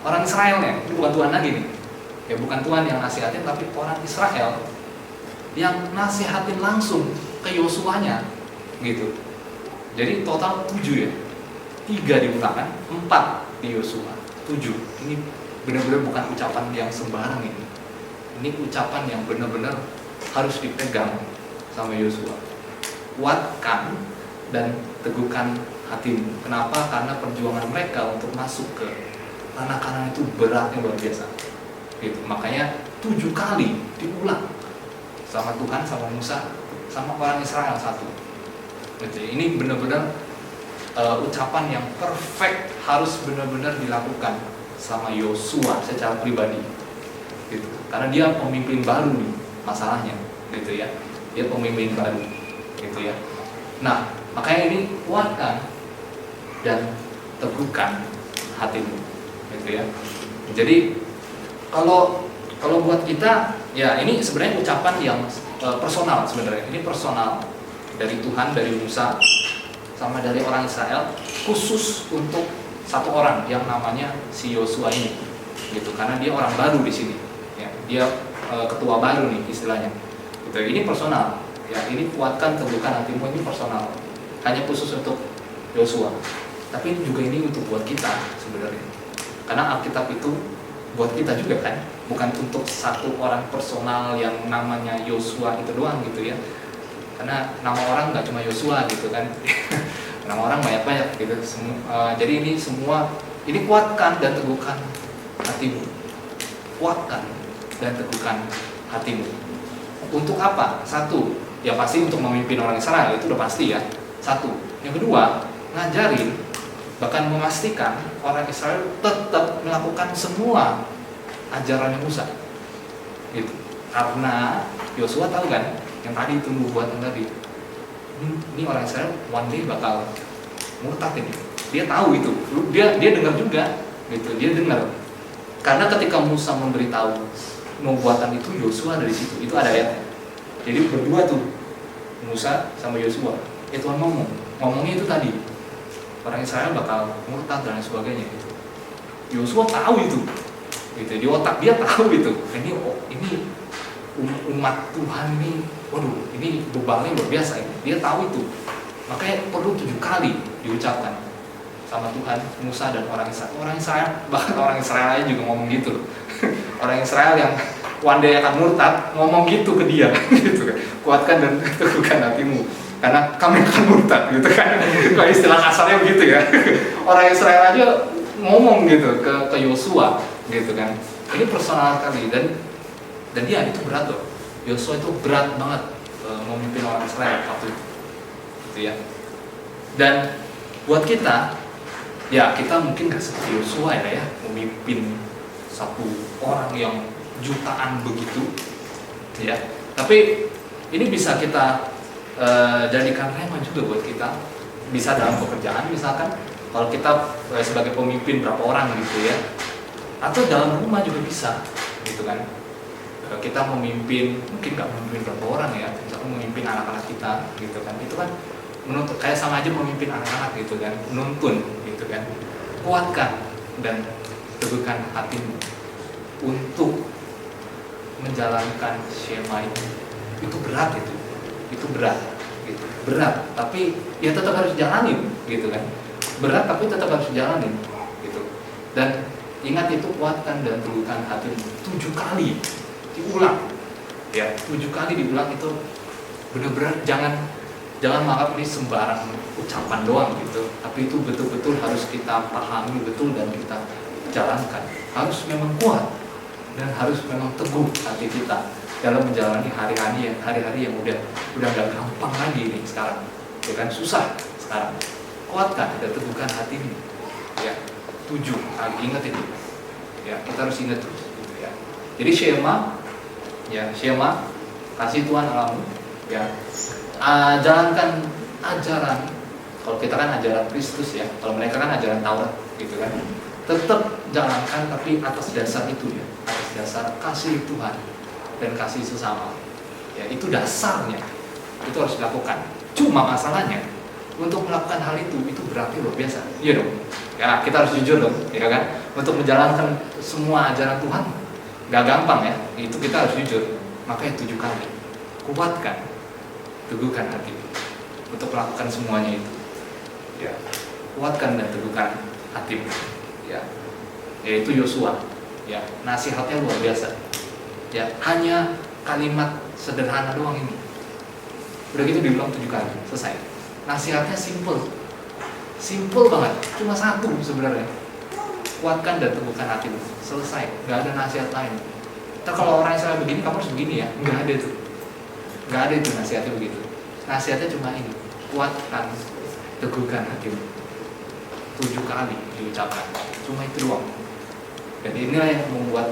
Orang Israelnya, ini bukan Tuhan lagi nih. Ya bukan Tuhan yang nasihatin, tapi orang Israel yang nasihatin langsung ke Yosuanya, gitu. Jadi total 7 ya. 3 di Ulangan, 4 di Yosua, 7. Ini benar-benar bukan ucapan yang sembarang ini. Ini ucapan yang benar-benar harus dipegang sama Yosua. Kuatkan dan teguhkan hatimu. Kenapa? Karena perjuangan mereka untuk masuk ke tanah Kanaan itu beratnya luar biasa. Gitu. Makanya 7 kali diulang sama Tuhan, sama Musa, sama orang Israel 1. Gitu. Ini benar-benar ucapan yang perfect, harus benar-benar dilakukan sama Yosua secara pribadi. Gitu. Karena dia pemimpin baru nih masalahnya, gitu ya. Dia pemimpin baru, gitu ya. Nah, makanya ini kuatkan dan teguhkan hatimu, gitu ya. Jadi kalau buat kita, ya ini sebenarnya ucapan yang personal sebenarnya. Ini personal dari Tuhan, dari Musa, sama dari orang Israel, khusus untuk satu orang yang namanya si Yosua ini, gitu. Karena dia orang baru di sini. Ya, dia ketua baru nih istilahnya. Gitu. Ini personal. Ya, ini kuatkan teguhkan hatimu, ini personal. Hanya khusus untuk Yosua. Tapi juga ini untuk buat kita sebenarnya. Karena Alkitab itu buat kita juga kan, bukan untuk satu orang personal yang namanya Yosua itu doang gitu ya. Karena nama orang nggak cuma Yosua gitu kan. Nama orang banyak-banyak gitu. Jadi ini semua, ini kuatkan dan teguhkan hatimu. Kuatkan dan teguhkan hatimu. Untuk apa? 1, ya pasti untuk memimpin orang Israel, itu udah pasti ya. 1. Yang kedua, ngajarin, bahkan memastikan orang Israel tetap melakukan semua ajarannya Musa. Gitu. Karena Yosua tahu kan, yang tadi itu nubuatan tadi. Ini orang Israel one day bakal murtad ini. Dia tahu itu. Dia dengar juga, gitu. Dia dengar. Karena ketika Musa memberitahu nubuatan itu, Yosua dari situ. Itu ada ayatnya. Jadi berdua tuh, Musa sama Yosua. Ya Tuhan ngomongnya itu tadi. Orang Israel bakal murtad dan sebagainya. Yosua tahu itu. Gitu. Di otak dia tahu itu. Ini umat Tuhan ini, waduh, ini bebannya luar biasa ini. Dia tahu itu. Makanya perlu 7 kali diucapkan sama Tuhan, Musa dan orang Israel. Orang Israel, bahkan orang Israel aja juga ngomong gitu. Orang Israel yang one day akan murtad ngomong gitu ke dia, gitu kan. Kuatkan dan teguhkan hatimu, karena kami akan murtad, gitu kan. Kalau istilah kasarnya begitu ya. Orang Israel aja ngomong gitu ke Yosua, gitu kan. Ini personal kali dan dia itu berat loh. Yosua itu berat banget memimpin orang Israel waktu itu, gitu ya. Dan buat kita, ya kita mungkin gak seperti Yosua ya, memimpin satu orang yang jutaan begitu, gitu ya. Tapi ini bisa kita jadikan rema juga buat kita. Bisa dalam pekerjaan misalkan, kalau kita sebagai pemimpin berapa orang gitu ya, atau dalam rumah juga bisa, gitu kan. Kita memimpin, mungkin nggak memimpin berapa orang ya, misalkan memimpin anak-anak kita, gitu kan. Itu kan menuntut, kayak sama aja memimpin anak-anak gitu kan, menuntun, gitu kan. Kuatkan dan teguhkan hatimu untuk menjalankan Shema itu berat itu berat gitu. Berat tapi ya tetap harus jalanin gitu kan, berat tapi tetap harus jalanin gitu. Dan ingat itu, kuatkan dan teguhkan hatimu. 7 kali diulang ya, 7 kali diulang. Itu benar-benar jangan menganggap ini sembarang ucapan doang gitu, tapi itu betul-betul harus kita pahami betul dan kita jalankan. Harus memang kuat dan harus memang teguh hati kita dalam menjalani hari-hari yang udah gak gampang lagi nih sekarang ya kan, susah sekarang. Kuatkan dan teguhkan hatimu ya. 7 kali, ingat itu ya, kita harus ingat terus gitu ya. Jadi Shema kasih Tuhan Allahmu ya, jalankan ajaran. Kalau kita kan ajaran Kristus ya, kalau mereka kan ajaran Taurat gitu kan. Tetap jalankan tapi atas dasar itu ya, atas dasar kasih Tuhan dan kasih sesama ya. Itu dasarnya, itu harus dilakukan. Cuma masalahnya untuk melakukan hal itu berarti luar biasa, iya dong ya. Kita harus jujur dong ya kan, untuk menjalankan semua ajaran Tuhan gak gampang ya, itu kita harus jujur. Makanya 7 kali kuatkan, teguhkan hati untuk melakukan semuanya itu ya. Kuatkan dan teguhkan hatimu ya. Yaitu Yosua ya, nasihatnya luar biasa ya. Hanya kalimat sederhana doang ini, udah gitu diulang 7 kali, selesai. Nasihatnya simple banget, cuma 1 sebenarnya. Kuatkan dan teguhkan hatimu, selesai, gak ada nasihat lain. Ntar kalau orang Israel begini, kamu harus begini ya, gak ada itu. Gak ada itu nasihatnya begitu. Nasihatnya cuma ini, kuatkan, teguhkan hatimu. 7 kali diucapkan, cuma itu doang. Dan inilah yang membuat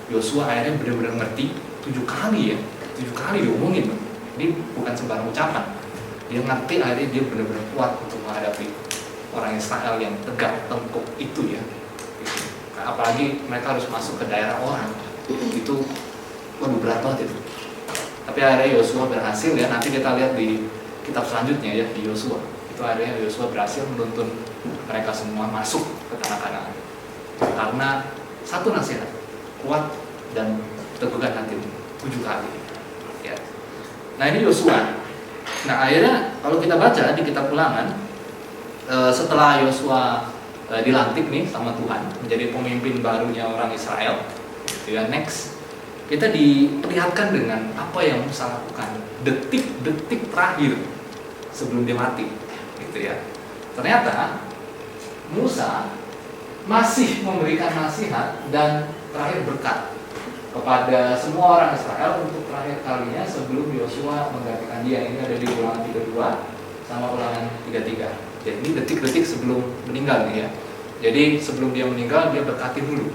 Yosua akhirnya benar-benar ngerti. 7 kali ya, 7 kali diomongin. Ini bukan sembarang ucapan. Dia ngerti, akhirnya dia benar-benar kuat untuk menghadapi orang Israel yang tegak tengkuk itu ya. Apalagi mereka harus masuk ke daerah orang, itu berat banget itu. Tapi akhirnya Yosua berhasil ya. Nanti kita lihat di kitab selanjutnya ya, di Yosua. Itu akhirnya Yosua berhasil menuntun mereka semua masuk ke tanah Kanaan. Karena 1 nasihat, kuat dan teguhkan hatimu 7 kali ya. Nah ini Yosua. Nah akhirnya kalau kita baca di kitab Ulangan, setelah Yosua dilantik nih sama Tuhan menjadi pemimpin barunya orang Israel gitu ya, next kita diperlihatkan dengan apa yang Musa lakukan detik-detik terakhir sebelum dia mati gitu ya. Ternyata Musa masih memberikan nasihat dan terakhir berkat kepada semua orang Israel untuk terakhir kalinya sebelum Yosua menggantikan dia. Ini ada di Ulangan 32 sama Ulangan 33. Jadi ini detik-detik sebelum meninggal nih ya. Jadi sebelum dia meninggal dia berkatin dulu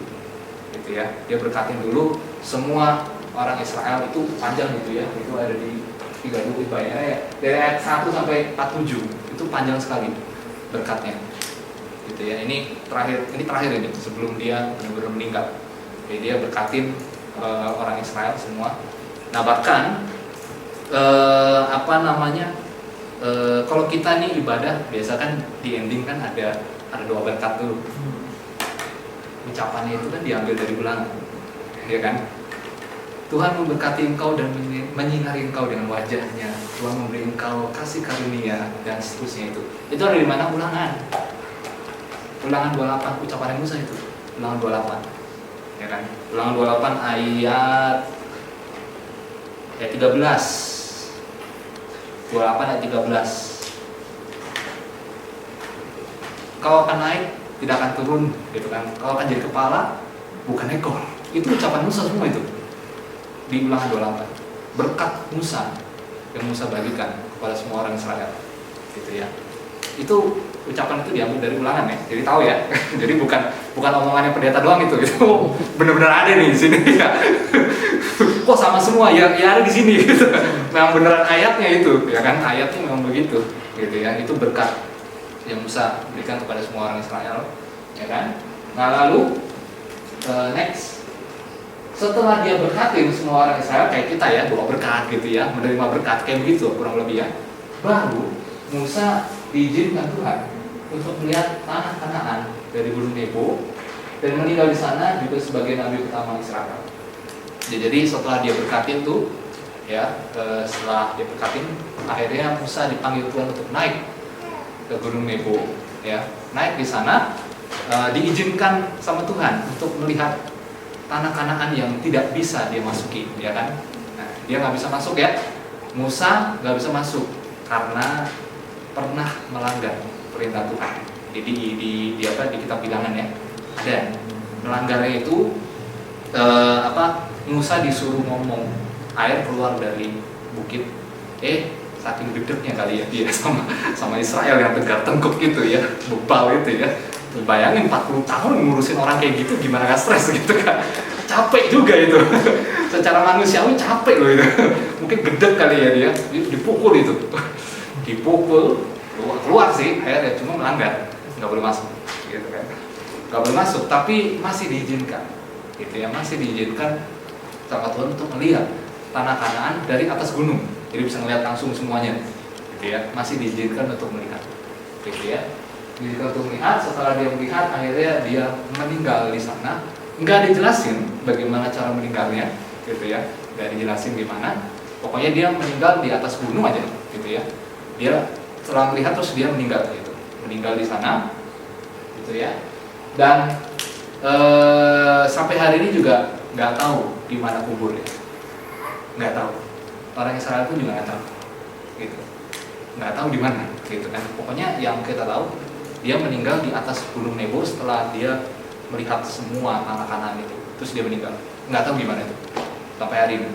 gitu ya. Dia berkatin dulu semua orang Israel, itu panjang gitu ya. Itu ada di 32 ya. Dari ayat 1 sampai 47 itu panjang sekali berkatnya gitu ya. Ini terakhir ini sebelum dia benar-benar meninggal. Jadi dia berkatin orang Israel semua. Nah bahkan kalau kita nih ibadah biasa kan di ending kan ada doa berkat dulu. Ucapannya itu kan diambil dari Ulangan, ya kan? Tuhan memberkati engkau dan menyinari engkau dengan wajahnya. Tuhan memberi engkau kasih karunia dan seterusnya itu. Itu ada di mana? Ulangan. Ulangan 28, ucapan Musa itu. Ulangan 28. Ya kan? Ulangan 28 ayat 13. 28 ayat 13. Kau akan naik, tidak akan turun, gitu kan? Kau akan jadi kepala, bukan ekor. Itu ucapan Musa semua itu. Di Ulangan 28. Berkat Musa yang Musa bagikan kepada semua orang Israel, gitu ya. Itu ucapan itu diambil dari Ulangan ya. Jadi tahu ya. Jadi bukan omongannya pendeta doang itu. Itu benar-benar ada nih di sini ya. Kok sama semua ya ada di sini gitu. Memang beneran ayatnya itu, ya kan? Ayatnya memang begitu, gitu ya. Itu berkat yang Musa berikan kepada semua orang Israel, ya kan? Nah lalu next, setelah dia berkatin semua orang Israel kayak kita ya, doa berkat gitu ya, menerima berkat kayak begitu kurang lebih ya. Baru Musa diizinkan Tuhan untuk melihat tanah Kanaan dari Gunung Nebo dan meninggal di sana juga sebagai nabi pertama Israel. Ya, jadi setelah dia berkatin tuh, ya setelah dia berkatin, akhirnya Musa dipanggil Tuhan untuk naik ke Gunung Nebo, ya naik di sana, diizinkan sama Tuhan untuk melihat tanah Kanaan yang tidak bisa dia masuki, ya kan? Nah, dia nggak bisa masuk ya, Musa nggak bisa masuk karena pernah melanggar perintah Tuhan. Jadi di kitab Bilangan ya, ada melanggarnya itu Musa disuruh ngomong air keluar dari bukit, saking gedeknya kali ya dia sama Israel yang tegar tengkuk gitu ya, bebal itu ya. Bayangin 40 tahun ngurusin orang kayak gitu, gimana gak stres gitu kan, capek juga itu. Secara manusiawi capek loh itu. Mungkin gedek kali ya dia, dipukul itu, dipukul keluar sih airnya, cuma melanggar, nggak boleh masuk gitu kan, nggak boleh masuk, tapi masih diizinkan gitu ya, masih diizinkan sama Tuhan untuk melihat tanah Kanaan dari atas gunung, jadi bisa melihat langsung semuanya gitu ya, masih diizinkan untuk melihat gitu ya, diizinkan untuk melihat. Setelah dia melihat, akhirnya dia meninggal di sana. Nggak dijelasin bagaimana cara meninggalnya gitu ya, nggak dijelasin gimana, pokoknya dia meninggal di atas gunung aja gitu ya. Dia setelah melihat terus dia meninggal gitu, meninggal di sana gitu ya. Dan sampai hari ini juga nggak tahu di mana kuburnya, nggak tahu. Orang Israel pun juga nggak tahu, gitu, nggak tahu di mana, gitu kan. Pokoknya yang kita tahu dia meninggal di atas Gunung Nebo setelah dia melihat semua tanah Kanaan itu, terus dia meninggal, nggak tahu di mana itu sampai hari ini.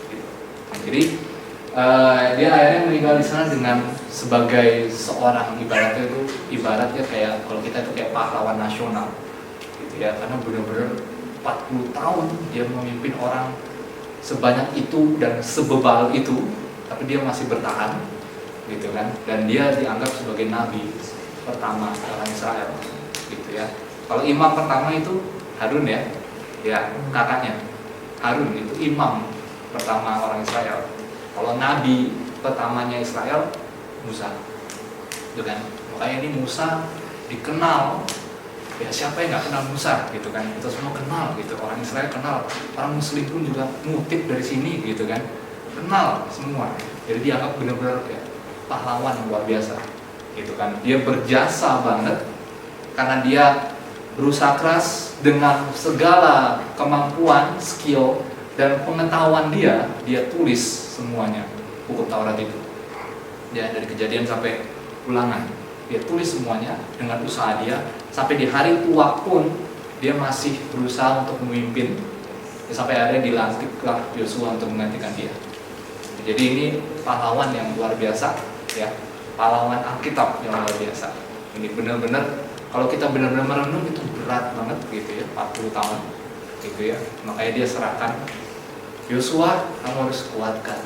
Gitu. Jadi dia akhirnya meninggal di sana dengan sebagai seorang ibaratnya kayak kalau kita itu kayak pahlawan nasional. Ya, karena benar-benar 40 tahun dia memimpin orang sebanyak itu dan sebebal itu, tapi dia masih bertahan gitu kan, dan dia dianggap sebagai nabi pertama orang Israel gitu ya. Kalau imam pertama itu Harun ya, kakaknya Harun itu imam pertama orang Israel. Kalau nabi pertamanya Israel Musa gitu kan. Makanya ini Musa dikenal, ya siapa yang nggak kenal Musa gitu kan, kita semua kenal gitu, orang Israel kenal, orang Muslim pun juga ngutip dari sini gitu kan, kenal semua. Jadi dianggap benar-benar kayak pahlawan luar biasa gitu kan. Dia berjasa banget karena dia berusaha keras dengan segala kemampuan, skill dan pengetahuan dia tulis semuanya hukum Taurat itu ya, dari Kejadian sampai Ulangan. Dia tulis semuanya dengan usaha dia, sampai di hari tua pun dia masih berusaha untuk memimpin ya, sampai akhirnya dilantiklah Yosua untuk menggantikan dia. Jadi ini pahlawan yang luar biasa ya, pahlawan Alkitab yang luar biasa. Ini benar-benar kalau kita benar-benar merenung itu berat banget gitu ya, 40 tahun gitu ya. Makanya dia serahkan, Yosua kamu harus kuatkan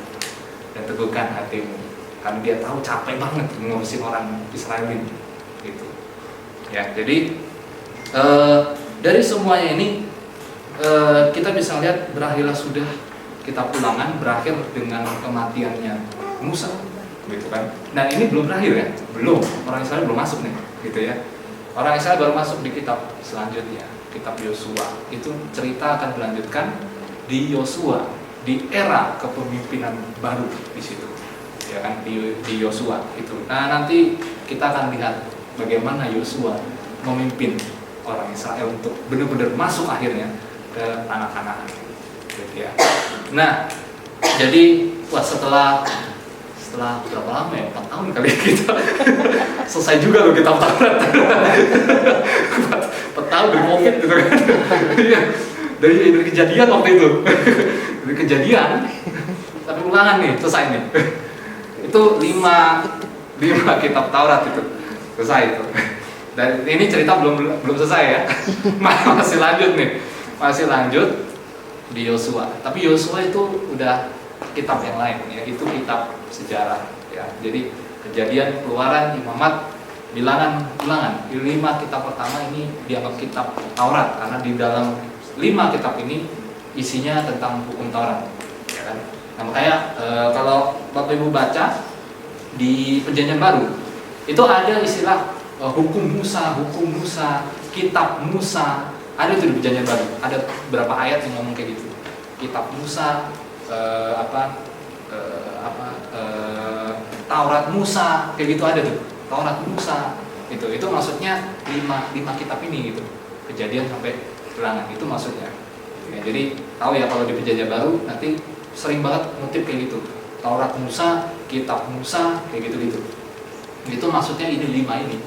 dan teguhkan hatimu, karena dia tahu capek banget ngurusin orang Israel ini gitu ya. Jadi dari semuanya ini kita bisa lihat berakhirlah sudah kitab Ulangan berakhir dengan kematiannya Musa gitu kan. Dan ini belum berakhir ya, belum, orang Israel belum masuk nih gitu ya. Orang Israel baru masuk di kitab selanjutnya, kitab Yosua. Itu cerita akan dilanjutkan di Yosua, di era kepemimpinan baru di situ ya kan, di Yosua itu. Nah nanti kita akan lihat bagaimana Yosua memimpin orang Israel untuk benar-benar masuk akhirnya ke tanah Kanaan gitu ya. Nah jadi setelah berapa lama ya, 4 tahun kali kita selesai juga loh kitab Taurat. 4 tahun dari COVID gitu kan. dari Kejadian waktu itu, dari Kejadian tapi Ulangan nih selesai nih. Itu 5 kitab Taurat itu selesai itu. Dan ini cerita belum selesai ya. Masih lanjut nih. Masih lanjut di Yosua. Tapi Yosua itu udah kitab yang lain ya, itu kitab sejarah ya. Jadi Kejadian, Keluaran, Imamat, Bilangan, Ulangan. 5 kitab pertama ini dianggap kitab Taurat karena di dalam 5 kitab ini isinya tentang hukum Taurat ya kan. Nah makanya kalau Bapak Ibu baca di Perjanjian Baru itu ada istilah hukum Musa, kitab Musa, ada itu di Perjanjian Baru. Ada berapa ayat yang ngomong kayak gitu kitab Musa, Taurat Musa, kayak gitu ada tuh. Taurat Musa, itu maksudnya lima kitab ini gitu. Kejadian sampai Ulangan itu maksudnya. Ya, jadi tahu ya kalau di Perjanjian Baru nanti sering banget ngutip kayak gitu. Taurat Musa, kitab Musa, kayak gitu-gitu. Itu maksudnya ini 5 ini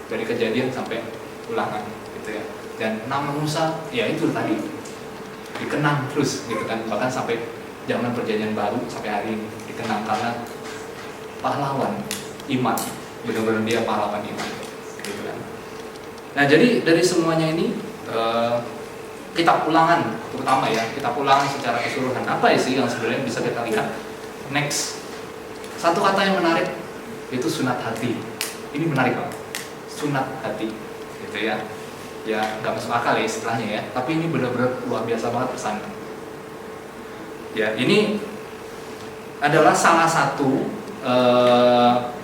dari Kejadian sampai Ulangan gitu ya. Dan nama Musa ya itu tadi dikenang terus gitu kan, bahkan sampai zaman Perjanjian Baru sampai hari ini dikenang karena pahlawan iman, benar-benar dia pahlawan iman gitu kan. Nah jadi dari semuanya ini kitab Ulangan terutama ya, kitab Ulangan secara keseluruhan apa sih yang sebenarnya bisa kita lihat. Next, satu kata yang menarik itu sunat hati. Ini menarik banget, sunat hati gitu ya. Ya nggak masuk akal ya istilahnya ya, tapi ini benar-benar luar biasa banget pesannya. Ya ini adalah salah satu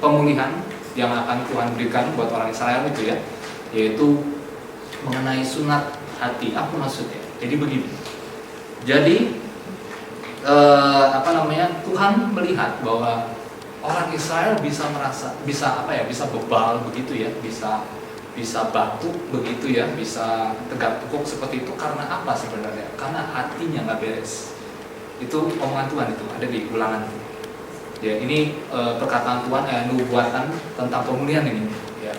pemulihan yang akan Tuhan berikan buat orang Israel itu ya, yaitu mengenai sunat hati. Apa maksudnya? Jadi begini. Jadi Tuhan melihat bahwa orang Israel bisa bisa bebal begitu ya, bisa batuk begitu ya, bisa tegak tekuk seperti itu karena apa sebenarnya? Karena hatinya nggak beres. Itu omongan Tuhan, itu ada di Ulangan. Ya ini perkataan Tuhan, nubuatan tentang pemulihan ini. Ya.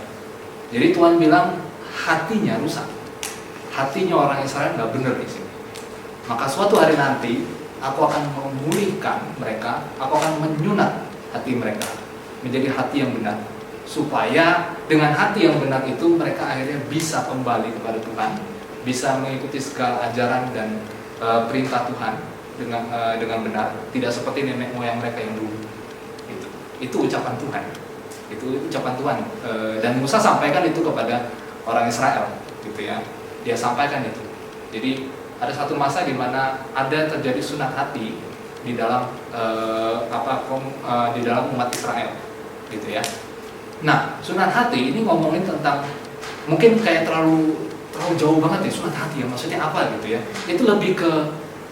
Jadi Tuhan bilang hatinya rusak, hatinya orang Israel nggak benar di sini. Maka suatu hari nanti aku akan memulihkan mereka, aku akan menyunat hati mereka menjadi hati yang benar, supaya dengan hati yang benar itu mereka akhirnya bisa kembali kepada Tuhan, bisa mengikuti segala ajaran dan perintah Tuhan dengan benar, tidak seperti nenek moyang mereka yang dulu. Itu ucapan Tuhan, itu ucapan Tuhan. Dan Musa sampaikan itu kepada orang Israel, gitu ya. Dia sampaikan itu. Jadi ada satu masa di mana ada terjadi sunat hati di dalam di dalam umat Israel, gitu ya. Nah, sunat hati ini ngomongin tentang, mungkin kayak terlalu jauh banget ya sunat hati ya, maksudnya apa gitu ya. Itu lebih ke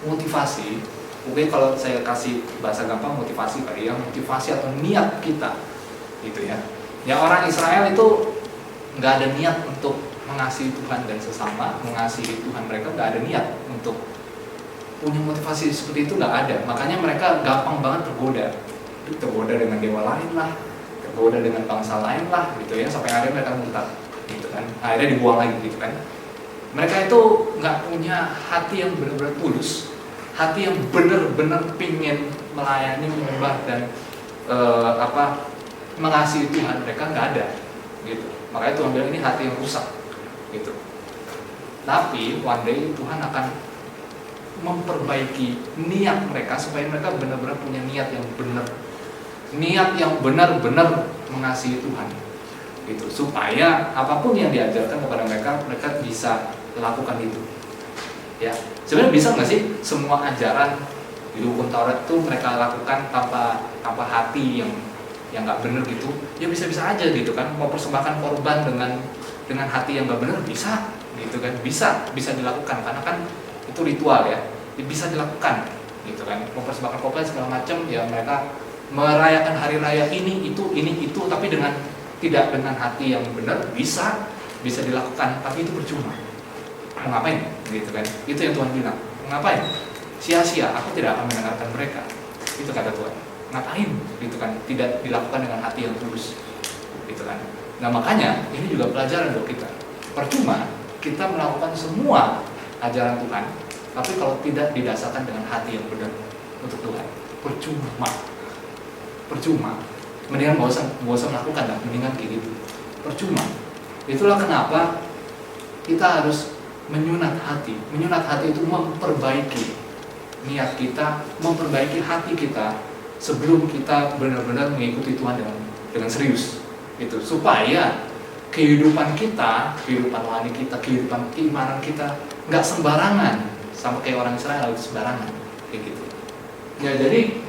motivasi. Mungkin kalau saya kasih bahasa gampang motivasi kali ya, motivasi atau niat kita gitu ya. Ya orang Israel itu nggak ada niat untuk mengasihi Tuhan dan sesama, mengasihi Tuhan, mereka nggak ada niat untuk punya motivasi seperti itu, nggak ada. Makanya mereka gampang banget tergoda dengan dewa lain lah, tergoda dengan bangsa lain lah gitu ya, sampai akhirnya mereka murtad gitu kan, akhirnya dibuang lagi gitu kan. Mereka itu nggak punya hati yang benar-benar tulus, hati yang benar-benar pingin melayani, menyembah dan mengasihi Tuhan, mereka nggak ada gitu. Makanya Tuhan bilang ini hati yang rusak gitu. Tapi one day Tuhan akan memperbaiki niat mereka supaya mereka benar-benar punya niat yang benar, niat yang benar-benar mengasihi Tuhan gitu, supaya apapun yang diajarkan kepada mereka, mereka bisa lakukan itu ya. Sebenarnya bisa nggak sih semua ajaran di hukum Taurat itu mereka lakukan tanpa hati yang nggak benar gitu? Ya bisa-bisa aja gitu kan, mau persembahkan korban dengan hati yang nggak benar bisa gitu kan, bisa dilakukan karena kan itu ritual ya, bisa dilakukan gitu kan, mau persembahkan korban segala macam ya, mereka merayakan hari raya ini itu tapi tidak dengan hati yang benar, bisa dilakukan, tapi itu percuma. Mau ngapain gitu kan, itu yang Tuhan bilang, ngapain, sia-sia, aku tidak akan mendengarkan mereka, itu kata Tuhan. Ngapain gitu kan, tidak dilakukan dengan hati yang tulus gitu kan. Nah makanya ini juga pelajaran buat kita. Percuma kita melakukan semua ajaran Tuhan, tapi kalau tidak didasarkan dengan hati yang benar untuk Tuhan, percuma. Mendingan gak usah melakukan lah, mendingan kayak gitu, percuma. Itulah kenapa kita harus menyunat hati. Menyunat hati itu memperbaiki niat kita, memperbaiki hati kita sebelum kita benar-benar mengikuti Tuhan dengan serius. Itu supaya kehidupan kita, kehidupan rohani kita, kehidupan keimanan kita nggak sembarangan, sama kayak orang Israel itu sembarangan kayak gitu. Ya jadi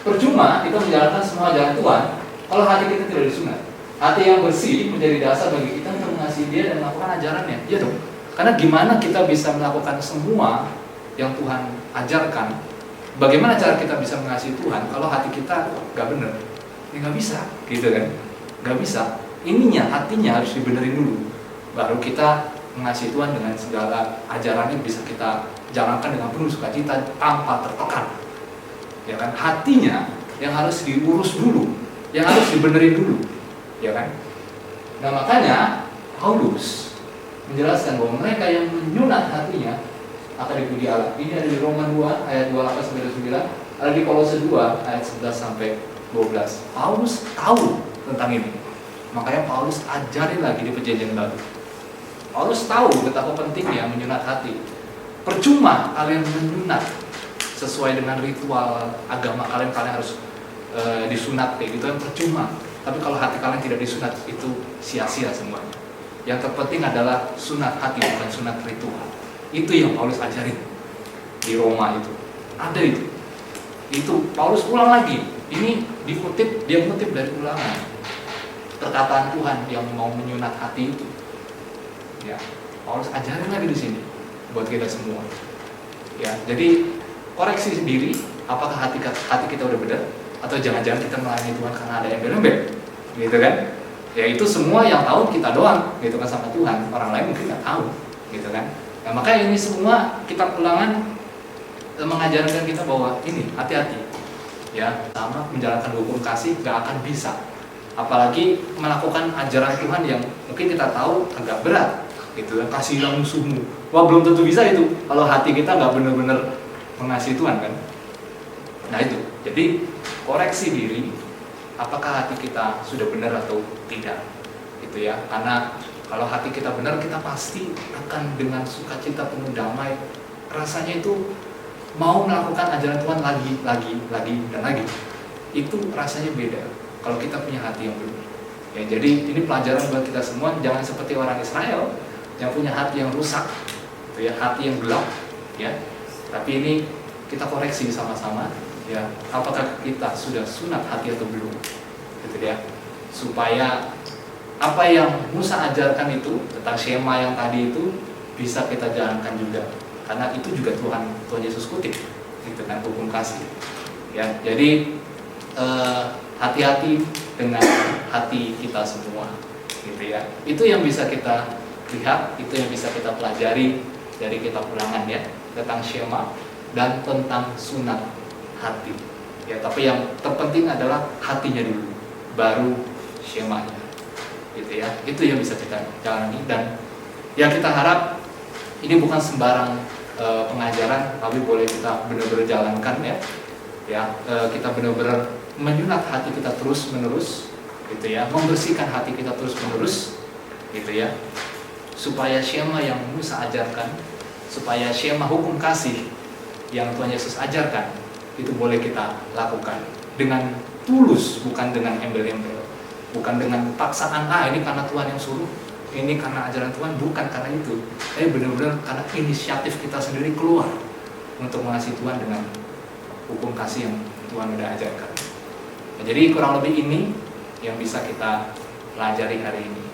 percuma kita menjalankan semua ajaran Tuhan kalau hati kita tidak disunat. Hati yang bersih menjadi dasar bagi kita untuk mengasihi Dia dan melakukan ajarannya. Iya dong. Karena gimana kita bisa melakukan semua yang Tuhan ajarkan, bagaimana cara kita bisa mengasihi Tuhan kalau hati kita nggak bener? Ya nggak bisa, gitu kan? Nggak bisa. Ininya, hatinya harus dibenerin dulu, baru kita mengasihi Tuhan dengan segala ajaran yang bisa kita jalankan dengan penuh sukacita tanpa tertekan. Ya kan? Hatinya yang harus diurus dulu, yang harus dibenerin dulu, ya kan? Nah makanya Paulus menjelaskan bahwa mereka yang menyunat hatinya akan dipuji Allah. Ini ada di Roma 2 ayat 28-29, ada di Kolose 2 ayat 11-12. Paulus tahu tentang ini. Makanya Paulus ajarin lagi di perjanjian baru. Paulus tahu betapa pentingnya menyunat hati. Percuma kalian menyunat sesuai dengan ritual agama kalian harus disunat kayak gitu kan, percuma. Tapi kalau hati kalian tidak disunat, itu sia-sia semuanya. Yang terpenting adalah sunat hati, bukan sunat ritual. Itu yang Paulus ajarin di Roma itu. Ada itu. Itu Paulus ulang lagi. Ini dikutip, dia mengutip dari Ulangan. Perkataan Tuhan yang mau menyunat hati itu. Ya, Paulus ajarin lagi di sini buat kita semua. Ya, jadi koreksi sendiri, apakah hati kita udah benar atau jangan-jangan kita melayani Tuhan karena ada embel-embel, gitu kan? Ya itu semua yang tahu kita doang, gitu kan, sama Tuhan. Orang lain mungkin nggak tahu, gitu kan? Nah makanya ini semua kitab Ulangan mengajarkan kita bahwa ini hati-hati, ya, sama menjalankan hukum kasih nggak akan bisa. Apalagi melakukan ajaran Tuhan yang mungkin kita tahu agak berat, gitu kan? Kasihilah musuhmu. Wah belum tentu bisa itu kalau hati kita nggak benar-benar mengasihi Tuhan kan? Nah itu, jadi koreksi diri, apakah hati kita sudah benar atau tidak, gitu ya. Karena kalau hati kita benar, kita pasti akan dengan sukacita penuh damai. Rasanya itu mau melakukan ajaran Tuhan lagi dan lagi. Itu rasanya beda kalau kita punya hati yang benar. Ya, jadi ini pelajaran buat kita semua, jangan seperti orang Israel yang punya hati yang rusak, gitu ya, hati yang gelap, ya. Tapi ini kita koreksi sama-sama, ya, apakah kita sudah sunat hati atau belum, gitu ya, supaya apa yang Musa ajarkan itu tentang Shema yang tadi itu bisa kita jalankan juga, karena itu juga Tuhan Yesus kutip, gitu kan, hukum kasih, ya. Jadi hati-hati dengan hati kita semua, gitu ya. Itu yang bisa kita lihat, itu yang bisa kita pelajari dari kitab Ulangan, ya, tentang Shema dan tentang sunat hati, ya. Tapi yang terpenting adalah hatinya dulu, baru Shemanya, gitu ya. Itu yang bisa kita jalani, dan yang kita harap ini bukan sembarang pengajaran, tapi boleh kita benar-benar jalankan, ya. Kita benar-benar menyunat hati kita terus menerus, gitu ya, membersihkan hati kita terus menerus, gitu ya, supaya Shema yang Musa ajarkan, supaya Shema hukum kasih yang Tuhan Yesus ajarkan itu boleh kita lakukan dengan tulus, bukan dengan embel-embel, bukan dengan paksaan, ini karena Tuhan yang suruh, ini karena ajaran Tuhan, bukan karena itu, tapi benar-benar karena inisiatif kita sendiri keluar untuk mengasihi Tuhan dengan hukum kasih yang Tuhan sudah ajarkan. Nah, jadi kurang lebih ini yang bisa kita pelajari hari ini.